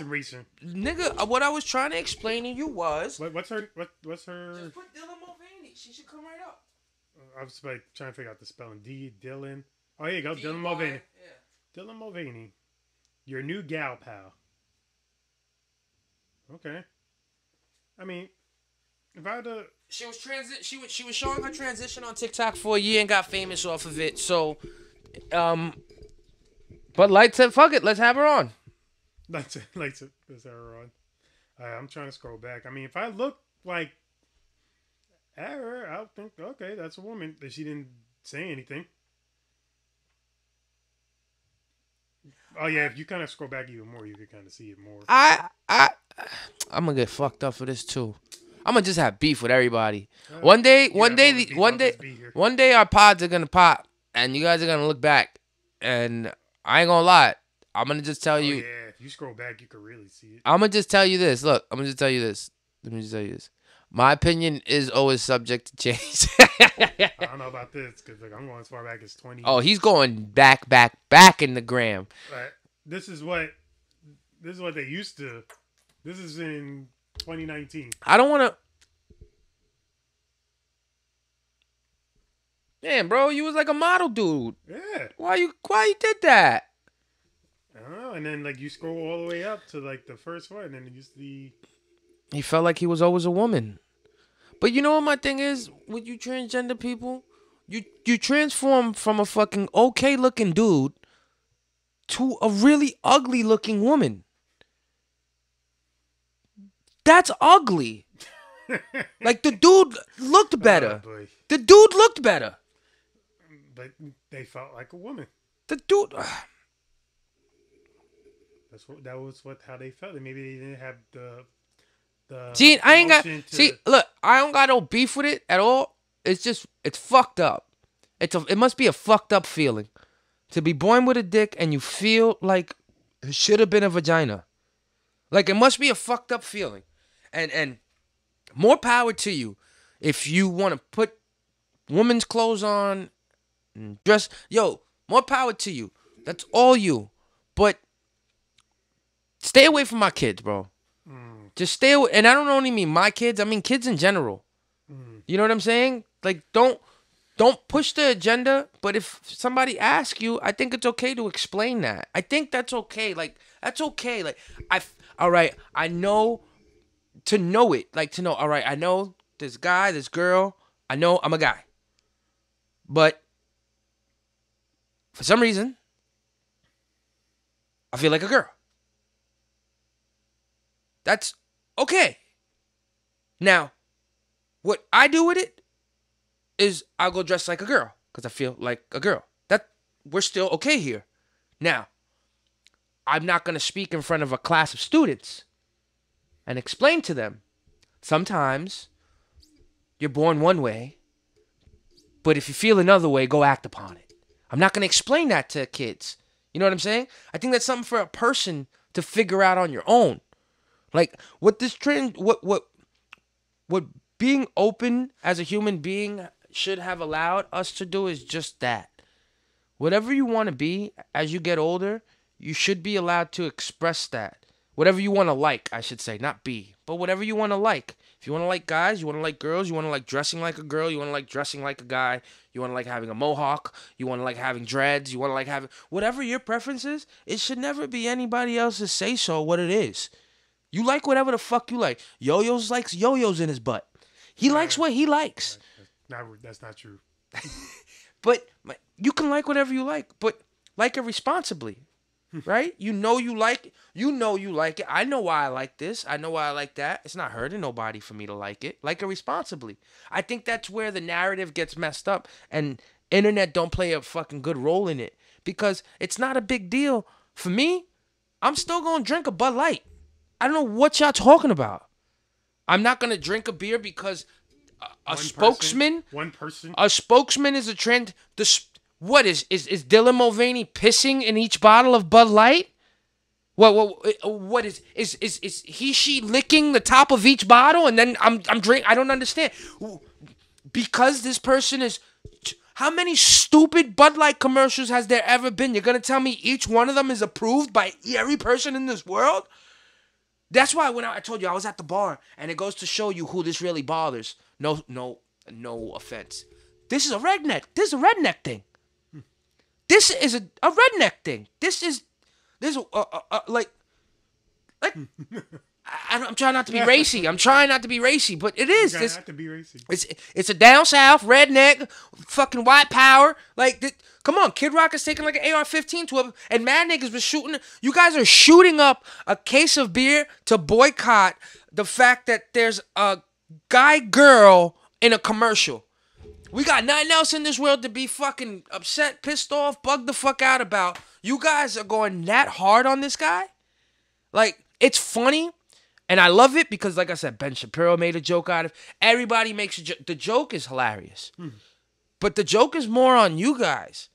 recent. Nigga, what I was trying to explain to you was... What's her... Just put Dylan Mulvaney. She should come right up. I was like trying to figure out the spelling. Dylan... Oh, here you go. Dylan Mulvaney. Yeah. Dylan Mulvaney. Your new gal pal. Okay. I mean, if I had to... She was showing her transition on TikTok for a year and got famous off of it. So, Budlight said, fuck it, let's have her on. Let's have her on. I'm trying to scroll back. I mean, if I look like her, I'll think, okay, that's a woman. That she didn't say anything. Oh yeah, if you kind of scroll back even more, you can kind of see it more. I'm gonna get fucked up for this too. I'm gonna just have beef with everybody. One day, our pods are gonna pop, and you guys are gonna look back, and I ain't gonna lie. I'm gonna just tell you. Yeah, if you scroll back, you can really see it. I'm gonna just tell you this. Look, I'm gonna just tell you this. Let me just tell you this. My opinion is always subject to change. I don't know about this because I'm going as far back as 20. Oh, he's going back in the gram. Right. This is what they used to. This is in 2019. I don't want to. Man, bro, you was like a model dude. Yeah. Why you did that? I don't know. And then like you scroll all the way up to like the first one, and then it used to be. He felt like he was always a woman. But you know what my thing is with you transgender people? You transform from a fucking okay looking dude to a really ugly looking woman. That's ugly. Like the dude looked better. The dude looked better. But they felt like a woman. The dude. That was how they felt. And maybe they didn't have the. See, I ain't got. See, look, I don't got no beef with it at all. It's just, it's fucked up. It must be a fucked up feeling to be born with a dick and you feel like it should have been a vagina. Like it must be a fucked up feeling, and more power to you if you want to put women's clothes on and dress. Yo, more power to you. That's all you. But stay away from my kids, bro. Just stay away. And I don't only mean my kids. I mean kids in general. You know what I'm saying? Like, don't don't push the agenda, but if somebody asks you, I think it's okay to explain that. I think that's okay. Like, that's okay. Like, all right, I know to know it. Like, to know, all right, I know this guy, this girl, I know I'm a guy. But for some reason, I feel like a girl. That's okay. Now, what I do with it is I'll go dress like a girl because I feel like a girl. That we're still okay here. Now, I'm not going to speak in front of a class of students and explain to them. Sometimes you're born one way, but if you feel another way, go act upon it. I'm not going to explain that to kids. You know what I'm saying? I think that's something for a person to figure out on your own. Like, what this trend, what being open as a human being should have allowed us to do is just that. Whatever you want to be as you get older, you should be allowed to express that. Whatever you want to like, I should say, not be, but whatever you want to like. If you want to like guys, you want to like girls, you want to like dressing like a girl, you want to like dressing like a guy, you want to like having a mohawk, you want to like having dreads, you want to like having, whatever your preference is, it should never be anybody else's say-so what it is. You like whatever the fuck you like. Yoyo's likes yoyos in his butt. He likes what he likes. That's not true. But you can like whatever you like, but like it responsibly, right? You know you like it. You know you like it. I know why I like this. I know why I like that. It's not hurting nobody for me to like it. Like it responsibly. I think that's where the narrative gets messed up, and internet don't play a fucking good role in it because it's not a big deal. For me, I'm still going to drink a Bud Light. I don't know what y'all talking about. I'm not going to drink a beer because a spokesman is a trend. What is Dylan Mulvaney pissing in each bottle of Bud Light? What is she licking the top of each bottle and then I'm drinking? I don't understand. Because this person is. How many stupid Bud Light commercials has there ever been? You're gonna tell me each one of them is approved by every person in this world? That's why when I told you I was at the bar, and it goes to show you who this really bothers. No offense. This is a redneck. This is a redneck thing. This is a redneck thing. Like I'm trying not to be racy. But it is. You have to be racy. It's a down south redneck, fucking white power. Like, come on, Kid Rock is taking like an AR-15 to him, and mad niggas was shooting. You guys are shooting up a case of beer to boycott the fact that there's a guy-girl in a commercial. We got nothing else in this world to be fucking upset, pissed off, bugged the fuck out about. You guys are going that hard on this guy? Like, it's funny. And I love it because, like I said, Ben Shapiro made a joke out of it. Everybody makes a joke. The joke is hilarious. But the joke is more on you guys.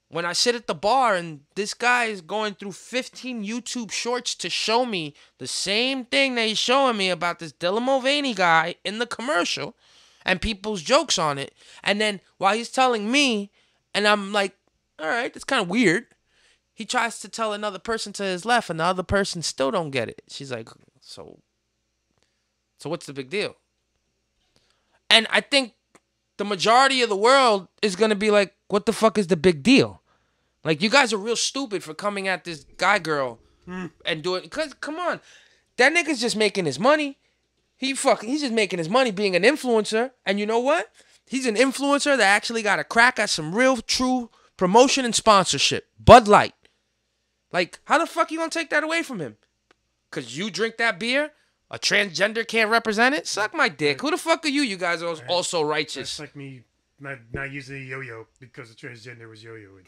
When I sit at the bar and this guy is going through 15 YouTube shorts to show me the same thing that he's showing me about this Dylan Mulvaney guy in the commercial and people's jokes on it. And then while he's telling me, and I'm like, all right, that's kind of weird. He tries to tell another person to his left and the other person still don't get it. She's like, So what's the big deal? And I think the majority of the world is going to be like, what the fuck is the big deal? Like, you guys are real stupid for coming at this guy girl and doing, because, come on, that nigga's just making his money. He's just making his money being an influencer. And you know what? He's an influencer that actually got a crack at some real true promotion and sponsorship. Bud Light. Like, how the fuck you going to take that away from him? Because you drink that beer? A transgender can't represent it? Suck my dick. Who the fuck are you? You guys are also righteous. That's like me not using a yo-yo because the transgender was yo-yoing.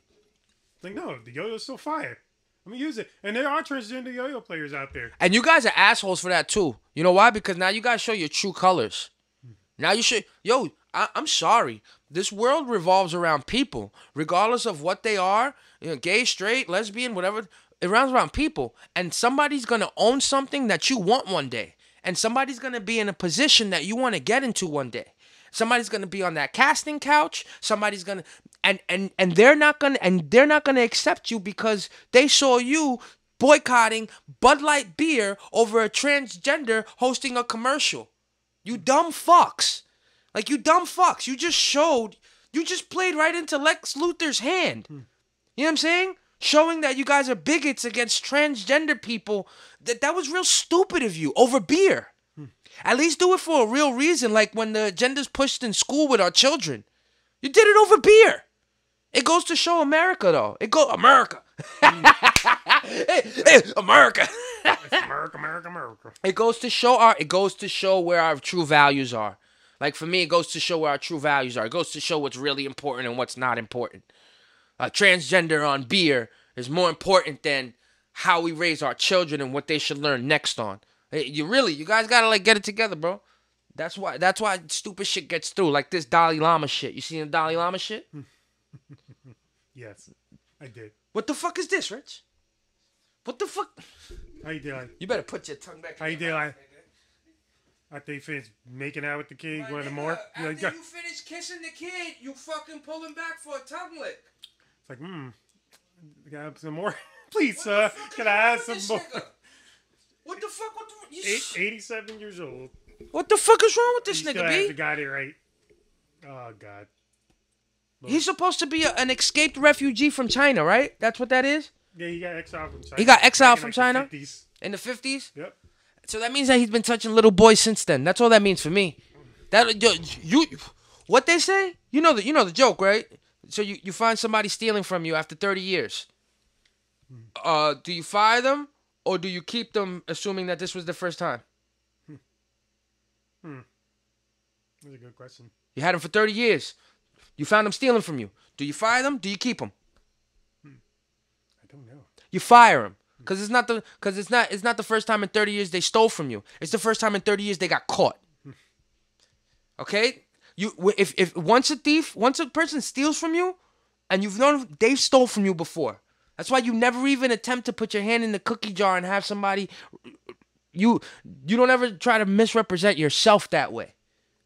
Like, no, the yo-yo's still fire. I'm going to use it. And there are transgender yo-yo players out there. And you guys are assholes for that, too. You know why? Because now you guys show your true colors. Now you should... Yo, I'm sorry. This world revolves around people. Regardless of what they are, you know, gay, straight, lesbian, whatever... It rounds around people, and somebody's going to own something that you want one day, and somebody's going to be in a position that you want to get into one day. Somebody's going to be on that casting couch. Somebody's going to and they're not going to accept you because they saw you boycotting Bud Light beer over a transgender hosting a commercial. You dumb fucks. Like, you dumb fucks. You just showed You just played right into Lex Luthor's hand. You know what I'm saying? Showing that you guys are bigots against transgender people. That was real stupid of you over beer. At least do it for a real reason, like when the agenda's pushed in school with our children. You did it over beer. It goes to show America, though. America. hey, America. America. It goes to show where our true values are. Like for me, it goes to show where our true values are. It goes to show what's really important and what's not important. Transgender on beer is more important than how we raise our children and what they should learn next on. You guys gotta like get it together, bro. That's why stupid shit gets through. Like this Dalai Lama shit. You seen the Dalai Lama shit? Yes, I did. What the fuck is this, Rich? What the fuck? How you doing? You better put your tongue back. How you doing? After you finish making out with the kid, you want more? After you finish kissing the kid, you fucking pull him back for a tongue lick. It's like, can I have some more? Please, sir, can I have some more? What the fuck? 87 years old. What the fuck is wrong with this nigga, B? You got it right. Oh, God. Look. He's supposed to be an escaped refugee from China, right? That's what that is? Yeah, he got exiled from China. He got exiled from China? The 50s. In the 50s? Yep. So that means that he's been touching little boys since then. That's all that means for me. What they say? You know the joke, right? So you find somebody stealing from you after 30 years. Do you fire them or do you keep them assuming that this was the first time? That's a good question. You had them for 30 years. You found them stealing from you. Do you fire them? Do you keep them? I don't know. You fire them. Cause it's not the first time in 30 years they stole from you. It's the first time in 30 years they got caught. Okay? If once a person steals from you, and you've known they've stole from you before. That's why you never even attempt to put your hand in the cookie jar and have somebody. You don't ever try to misrepresent yourself that way.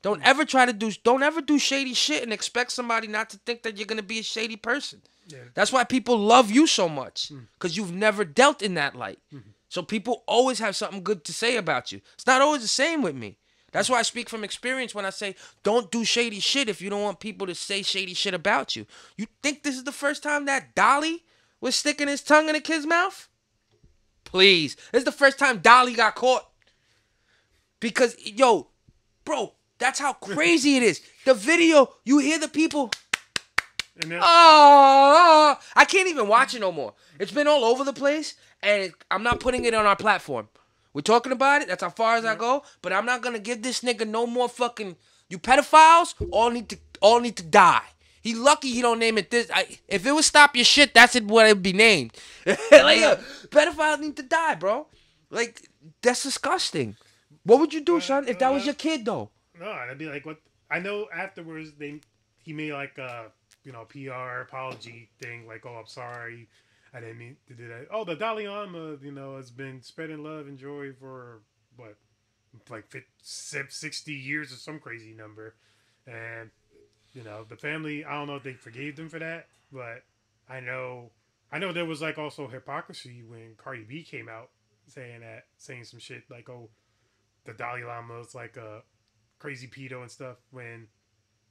Don't ever do shady shit and expect somebody not to think that you're gonna be a shady person. Yeah. That's why people love you so much, because you've never dealt in that light. So people always have something good to say about you. It's not always the same with me. That's why I speak from experience when I say, don't do shady shit if you don't want people to say shady shit about you. You think this is the first time that Dolly was sticking his tongue in a kid's mouth? Please. This is the first time Dolly got caught. Because, yo, bro, that's how crazy it is. The video, you hear the people... I can't even watch it no more. It's been all over the place, and I'm not putting it on our platform. We're talking about it. That's how far as I go. But I'm not gonna give this nigga no more fucking. You pedophiles all need to die. He lucky he don't name it this. If it was Stop Your Shit, that's what it would be named. Pedophiles need to die, bro. Like that's disgusting. What would you do, son, if that was your kid though? No, I'd be like, what? I know afterwards he made like a PR apology thing, like, oh, I'm sorry, I didn't mean to do that. Oh, the Dalai Lama, has been spreading love and joy for what, like 60 years or some crazy number, and the family. I don't know if they forgave them for that, but I know there was like also hypocrisy when Cardi B came out saying some shit like, oh, the Dalai Lama is like a crazy pedo and stuff, when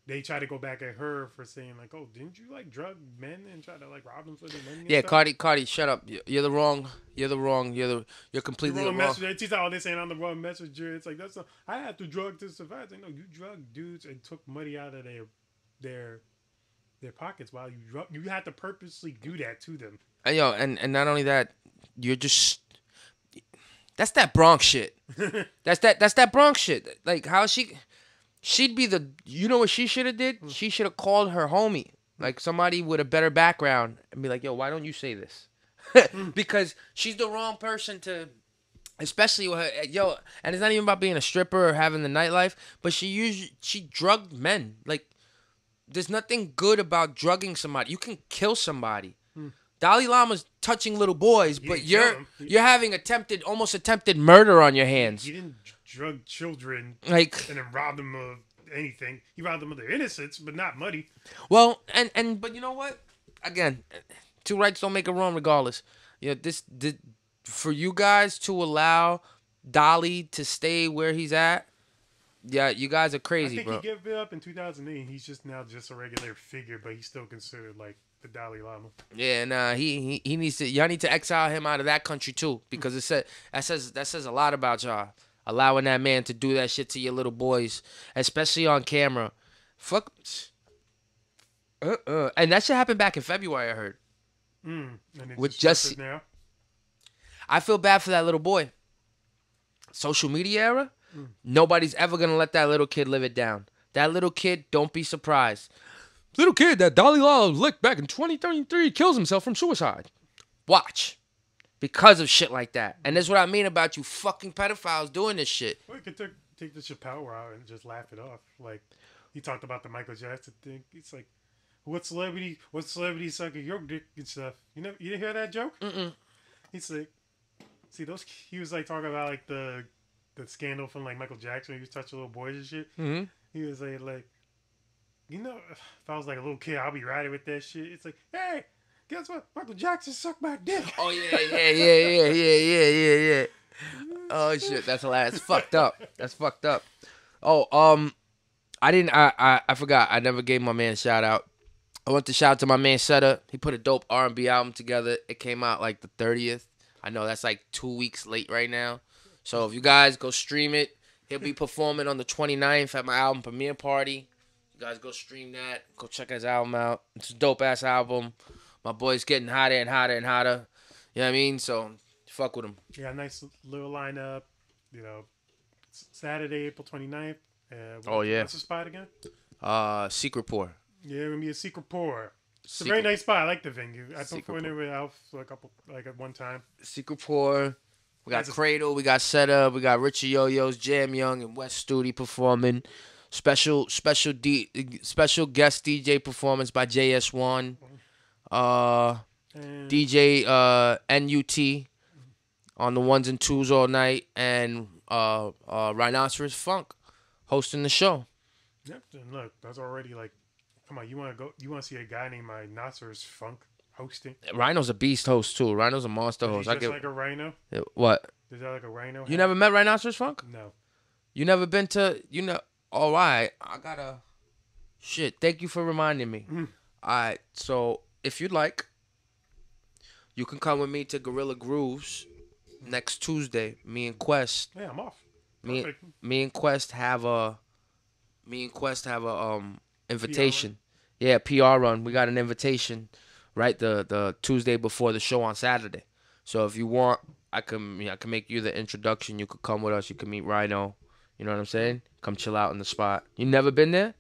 they try to go back at her for saying like, oh, didn't you like drug men and try to like rob them for their money? Yeah, Cardi, shut up. You're completely the wrong wrong. Messenger. She's all this saying I'm the wrong messenger. It's like I had to drug to survive. It's like, no, you drugged dudes and took money out of their pockets while you had to purposely do that to them. And not only that, you're just. That's that Bronx shit. That's that Bronx shit. Like how she'd be you know what she should have did? She should have called her homie, like somebody with a better background, and be like, yo, why don't you say this? Because she's the wrong person to, especially with her, and it's not even about being a stripper or having the nightlife, but she drugged men. Like, there's nothing good about drugging somebody. You can kill somebody. Dalai Lama's touching little boys, but you're having almost attempted murder on your hands. He didn't drug children and then rob them of anything. He robbed them of their innocence, but not money. Well, but you know what? Again, two rights don't make a wrong regardless. For you guys to allow Dolly to stay where he's at, Yeah, you guys are I crazy, think bro. he gave it up in 2008. He's just now just a regular figure, but he's still considered like the Dalai Lama. Yeah, nah, he needs to. Y'all need to exile him out of that country too, because that says a lot about y'all. Allowing that man to do that shit to your little boys, especially on camera. Fuck. And that shit happened back in February, I heard. And it With just Jesse. now. I feel bad for that little boy. Social media era, nobody's ever gonna let that little kid live it down. That little kid, don't be surprised. Little kid that Dalai Lama licked back in 2033 kills himself from suicide. Watch. Because of shit like that. And that's what I mean about you fucking pedophiles doing this shit. Well, you could take the Chappelle route and just laugh it off. Like, he talked about the Michael Jackson thing. It's like, what celebrity sucking your dick and stuff? You didn't hear that joke? Mm-mm. He's like, see those. He was like talking about like the scandal from like Michael Jackson. He was touching little boys and shit. Mm-hmm. He was like, if I was like a little kid, I'll be riding with that shit. It's like, hey, guess what? Michael Jackson sucked my dick. Oh, yeah. Oh, shit. That's hilarious. That's fucked up. Oh, I forgot. I never gave my man a shout out. I want to shout out to my man Seta. He put a dope R&B album together. It came out like the 30th. I know that's like 2 weeks late right now. So if you guys go stream it, he'll be performing on the 29th at my album premiere party. You guys go stream that. Go check his album out. It's a dope-ass album. My boy's getting hotter and hotter and hotter. You know what I mean? So, fuck with him. Yeah, nice little lineup. Saturday, April 29th. Oh, yeah. What's the spot again? Secret Pour. Yeah, gonna be a Secret Pour. It's a very nice spot. I like the venue. I performed there with Alf at one time. Secret Pour. We got Cradle. We got Setup. We got Richie Yo-Yo's, Jam Young, and West Studi performing. Special guest DJ performance by JS1. DJ NUT on the ones and twos all night, and Rhinoceros Funk hosting the show. Yep. And look, that's already like, come on, you want to see a guy named Rhinoceros Funk hosting? Rhino's a beast host too. Rhino's a monster host. Just like a rhino. What? Is that like a rhino? You never met Rhinoceros Funk? No. You never been to? All right. I gotta. Shit. Thank you for reminding me. All right. So if you'd like, you can come with me to Gorilla Grooves next Tuesday. Me and Quest. Yeah, I'm off. Me and Quest have a invitation. PR run. We got an invitation, right? The Tuesday before the show on Saturday. So if you want, I can make you the introduction. You could come with us. You can meet Rhino. You know what I'm saying? Come chill out in the spot. You never been there?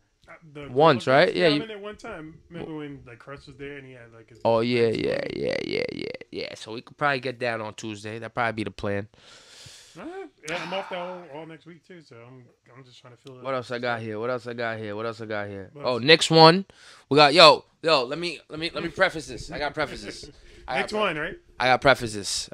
Once, right? Yeah, I've been there one time. Remember when like Crush was there and he had like his... Oh yeah. So we could probably get down on Tuesday. That'd probably be the plan. Yeah, I'm off all next week too, so I'm just trying to fill it. What else I got here? Oh, next one. We got let me preface this. I got prefaces. Next one, right? I got prefaces.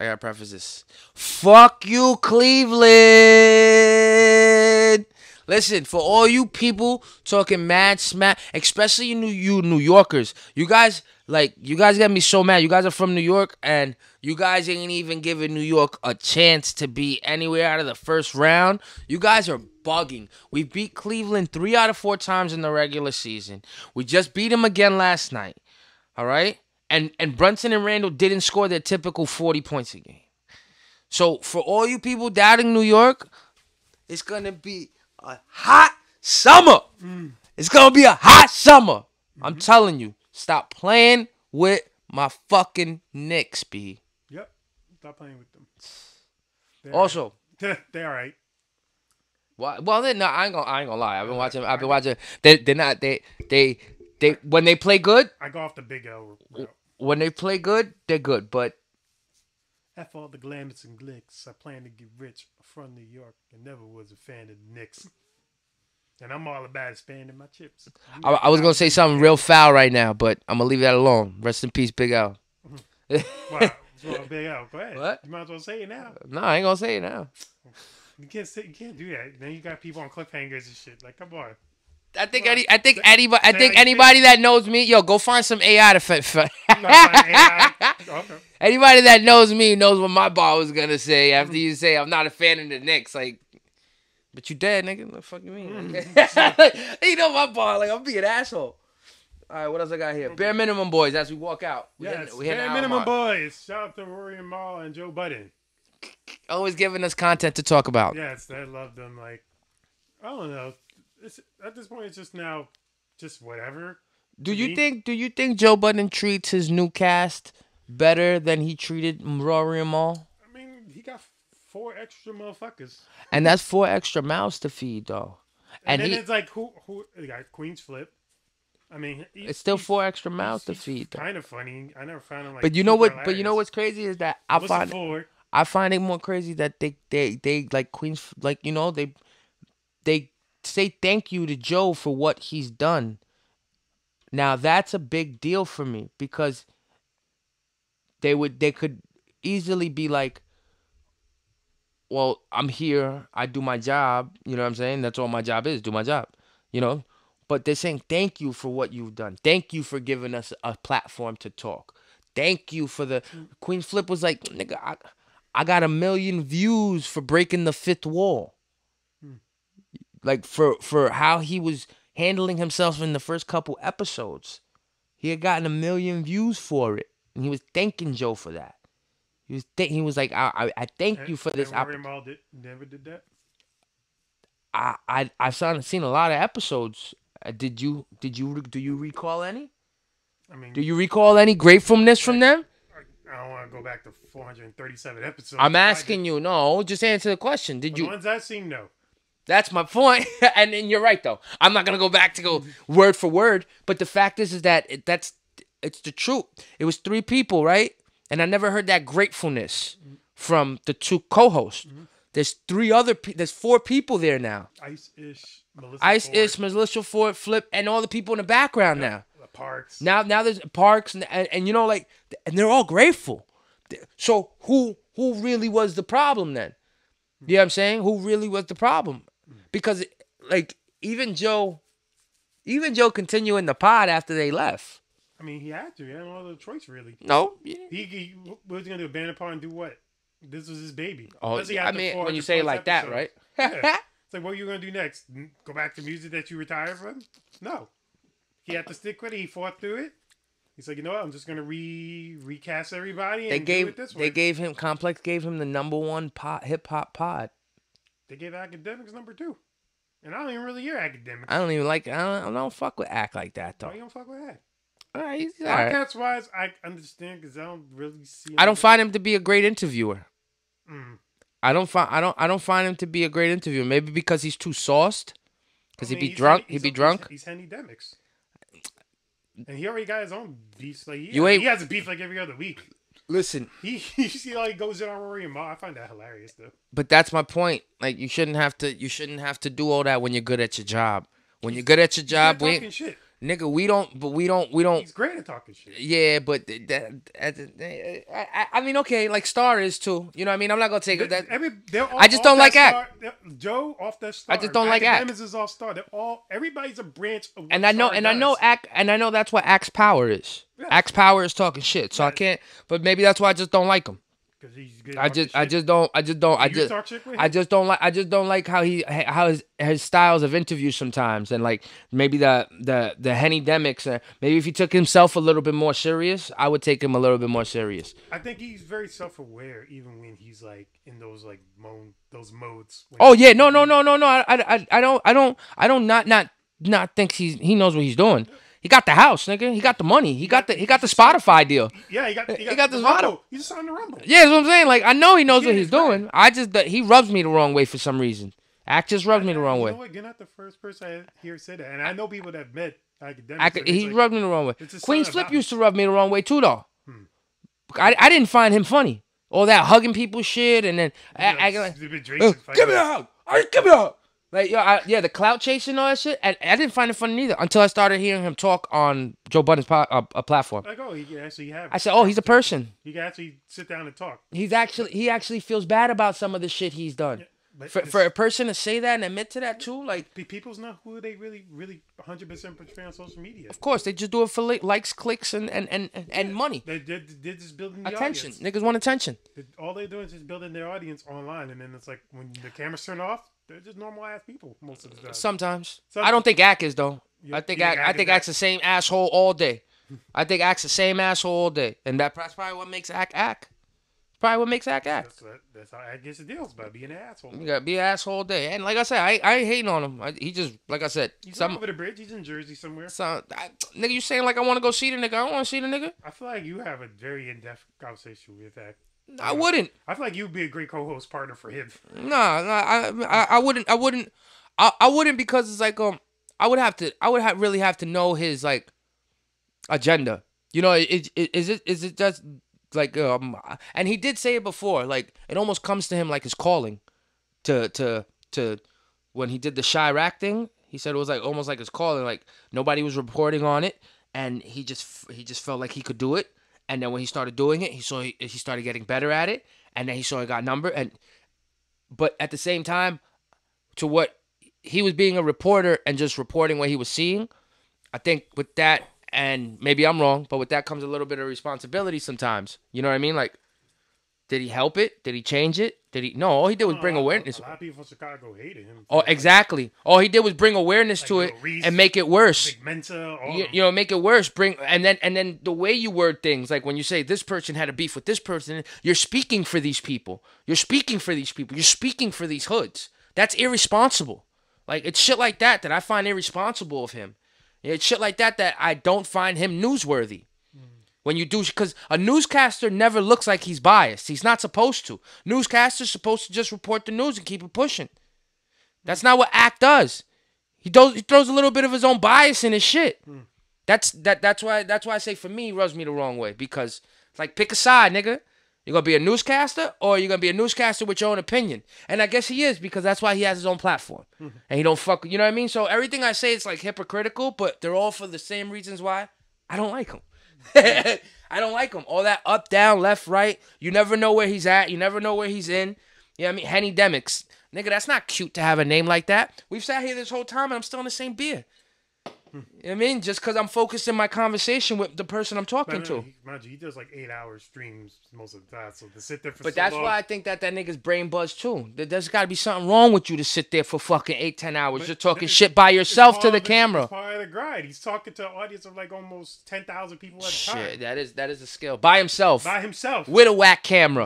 Fuck you, Cleveland. Listen, for all you people talking mad smack, especially you New Yorkers, you guys get me so mad. You guys are from New York, and you guys ain't even giving New York a chance to be anywhere out of the first round. You guys are bugging. We beat Cleveland 3 out of 4 times in the regular season. We just beat them again last night. All right? And Brunson and Randall didn't score their typical 40 points a game. So for all you people doubting New York, it's going to be a hot summer. It's going to be a hot summer. I'm telling you. Stop playing with my fucking Knicks, B. Yep. Stop playing with them. Also, they're all right. Well, they're not. I ain't gonna lie. I've been watching. They're not. They when they play good. I go off the Big L route. When they play good, they're good. But F all the glamours and glicks. I plan to get rich from New York and never was a fan of the Knicks. And I'm all about expanding my chips. I was going to say something real foul right now, but I'm going to leave that alone. Rest in peace, Big L. Wow. Big L. Go ahead. What? You might as well say it now. No, I ain't going to say it now. You can't do that. Then you got people on cliffhangers and shit. Like, come on. I think anybody that knows me, go find some AI to Okay. Anybody that knows me knows what my bar was going to say after you say I'm not a fan of the Knicks. Like, But you dead, nigga. What the fuck you mean? You know my bar. Like, I'm being an asshole. All right, what else I got here? Bare minimum, boys, as we walk out. We Yes, hit bare minimum boys. Shout out to Rory and Mal and Joe Budden. Always giving us content to talk about. Yes, I love them. Like, I don't know. At this point, it's just now, just whatever. Do you think Joe Budden treats his new cast better than he treated Rory and Mal? I mean, he got 4 extra motherfuckers. And that's 4 extra mouths to feed, though. And then it's like, who got Queen's Flip. I mean, it's still 4 extra mouths to feed, though. Kind of funny. I never found him like. But you know what? Hilarious. But you know what's crazy is that I find it more crazy that they like Queen's, like, you know, they say thank you to Joe for what he's done. Now that's a big deal for me, because they could easily be like, well, I'm here, I do my job, you know what I'm saying? That's all my job is, do my job, you know? But they're saying thank you for what you've done. Thank you for giving us a platform to talk. Thank you for the Queen Flip was like, nigga, I got 1 million views for breaking the 5th wall. Like for how he was handling himself in the first couple episodes. He had gotten 1 million views for it. And he was thanking Joe for that. He was like, I thank you for this opportunity. Never did that? I've seen a lot of episodes. Do you recall any? I mean, do you recall any gratefulness from them? I don't want to go back to 437 episodes. I'm asking you. No, just answer the question. Did you? The ones I've seen, no. That's my point. And you're right, though. I'm not gonna go back to go word for word. But the fact is that it's the truth. It was 3 people, right? And I never heard that gratefulness from the 2 co-hosts. There's 4 people there now. Ice-ish, Melissa Ford, Flip, and all the people in the background now. The Parks. Now there's Parks, and you know, like, and they're all grateful. So who really was the problem then? You know what I'm saying? Who really was the problem? Because, like, even Joe continuing the pod after they left. I mean, he had to. He had no other choice, really. No. He what was he going to do? Abandon the pod and do what? This was his baby. Oh, I mean, when you say it like that, right? Yeah. It's like, what are you going to do next? Go back to music that you retired from? No. He had to stick with it. He fought through it. He's like, you know what? I'm just going to recast everybody and do it this way. Complex gave him the #1 hip-hop pod. They gave Academics #2. And I don't even really hear Academics. I don't fuck with Act like that, though. Why you don't fuck with Act? All right, he's all right. Podcast-wise, I understand, because I don't really see him. I don't find him to be a great interviewer. I don't find him to be a great interviewer. Maybe because he's too sauced. Because he'd be drunk. He's Henny Demics. And he already got his own beefs. Like he has a beef like every other week. Listen, he see how he goes in on Rory and Ma. I find that hilarious though. But that's my point. Like, you shouldn't have to do all that when you're good at your job. When you're good at your job, shit. Nigga, we don't. He's great at talking shit. Yeah, but I mean, okay, like Star is too. You know what I mean? I'm not gonna take that. I just don't like Act. Joe off that Star. I just don't like Act. Is off Star. Everybody's a branch of. And I know Act, and I know that's what Act's power is. Yeah. Act's power is talking shit. So I can't. But maybe that's why I just don't like him. Because he's good. I just don't like how his styles of interviews sometimes, and like maybe the Henny Demics. Maybe if he took himself a little bit more serious, I would take him a little bit more serious. I think he's very self-aware, even when he's like in those like those modes. Oh yeah, no. I don't not think he knows what he's doing. He got the house, nigga. He got the money. He got the Spotify deal. Yeah, he got the Rumble. He's just on the Rumble. Yeah, that's what I'm saying. Like, I know he knows what he's doing. He rubs me the wrong way for some reason. Act just rubs me the wrong way. You know what? You're not the first person I hear say that, and I know people that met Academics. He rubbed me the wrong way. Queen's Flip used to rub me the wrong way too, though. I didn't find him funny. All that hugging people shit, and then give me a hug. Give me a hug. Like, the clout chasing and all that shit. I didn't find it funny neither until I started hearing him talk on Joe Budden's platform. Like, he can actually have. I said, he's a person. He can actually sit down and talk. He actually feels bad about some of the shit he's done. Yeah, for a person to say that and admit to that too, like, people's not who they really 100% portray on social media. Of course, they just do it for likes, clicks, and money. They're just building the attention. Audience. Niggas want attention. All they're doing is just building their audience online, and then it's like when the cameras turn off, They're just normal ass people most of the time. Sometimes. I don't think Ack is though. I think Ack's the same asshole all day. I think Ack's the same asshole all day, and that's probably what makes Ack Ack. Probably what makes Ack Ack. That's how Ack gets the deals, by being an asshole. You gotta be an asshole all day, and like I said, I ain't hating on him. He just, like I said, he's over the bridge. He's in Jersey somewhere. Nigga, you saying like I want to go see the nigga? I don't want to see the nigga. I feel like you have a very in-depth conversation with Ack. I wouldn't. I feel like you'd be a great co-host partner for him. Nah, I wouldn't. I wouldn't because it's like I would really have to know his like agenda. You know, is it just like and he did say it before, like it almost comes to him like his calling to when he did the Chirac thing. He said it was like almost like his calling, like nobody was reporting on it, and he just felt like he could do it. And then when he started doing it, he started getting better at it, and then he saw he got number. But at the same time, to what he was being a reporter and just reporting what he was seeing, I think with that, and maybe I'm wrong, but with that comes a little bit of responsibility sometimes. You know what I mean? Like, did he help it? Did he change it? No, all he did was bring awareness. A lot of people from Chicago hated him. Oh, exactly. All he did was bring awareness to it and make it worse. You know, make it worse. And then the way you word things, like when you say this person had a beef with this person, you're speaking for these people. You're speaking for these people. You're speaking for these hoods. That's irresponsible. Like, it's shit like that I find irresponsible of him. It's shit like that I don't find him newsworthy. When you do, because a newscaster never looks like he's biased. He's not supposed to. Newscaster's supposed to just report the news and keep it pushing. That's not what Act does. He throws a little bit of his own bias in his shit. That's why I say for me, he rubs me the wrong way. Because it's like, pick a side, nigga. You're going to be a newscaster or you're going to be a newscaster with your own opinion. And I guess he is, because that's why he has his own platform. And he don't fuck, you know what I mean? So everything I say is like hypocritical, but they're all for the same reasons why I don't like him. I don't like him. All that up, down, left, right. You never know where he's at. You never know where he's in. You know what I mean? Henny Demics. Nigga, that's not cute to have a name like that. We've sat here this whole time and I'm still in the same beer. You know what I mean? Just because I'm focused in my conversation with the person I'm talking to. Mind you, he does like 8-hour streams most of the time. So to sit there for But that's why I think that nigga's brain buzzed too. There's got to be something wrong with you to sit there for fucking 8-10 hours just talking shit by yourself to the camera. It's part of the grind. He's talking to an audience of like almost 10,000 people at a time. Shit, that is a skill. By himself. With a whack camera.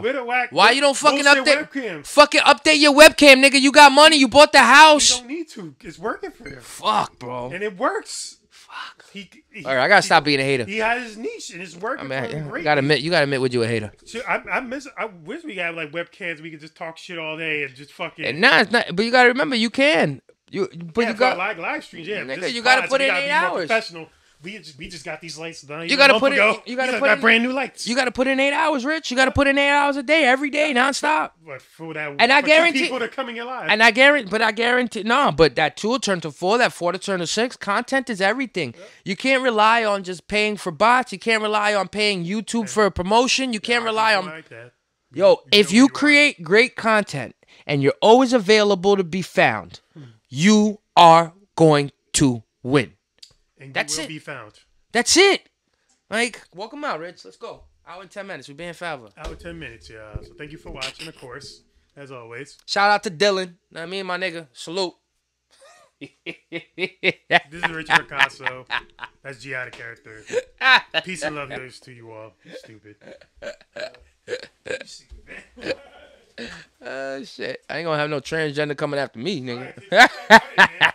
Why you don't fucking update your webcam, nigga? You got money. You bought the house. You don't need to. It's working for him. Fuck, bro. And it works. Fuck. All right, I gotta stop being a hater. He has his niche and it's working. Great. You gotta admit when you're a hater. I wish we had like webcams. We could just talk shit all day and just fucking. And it's not. But you gotta remember, you can. You got like live streams. Yeah, nigga, you gotta put in 8 hours. Professional. We just got these lights done. You gotta put it. You gotta put brand new lights. You gotta put in 8 hours, Rich. You gotta put in 8 hours a day, every day, nonstop. But for that, and I guarantee people to come in your live. And I guarantee, but that 2 will turn to 4, that 4 to turn to 6. Content is everything. Yep. You can't rely on just paying for bots. You can't rely on paying YouTube for a promotion. You can't rely on. Like that. If you create great content and you're always available to be found, you are going to win. And That's you will it. Be found. That's it. Like, welcome out, Rich. Let's go. Hour and 10 minutes. We're being forever. Hour 10 minutes, yeah. So thank you for watching, of course, as always. Shout out to Dylan. Know what I mean, my nigga. Salute. This is Richard Picasso. That's G out of character. Peace and love goes to you all. You stupid. Shit. I ain't gonna have no transgender coming after me, nigga.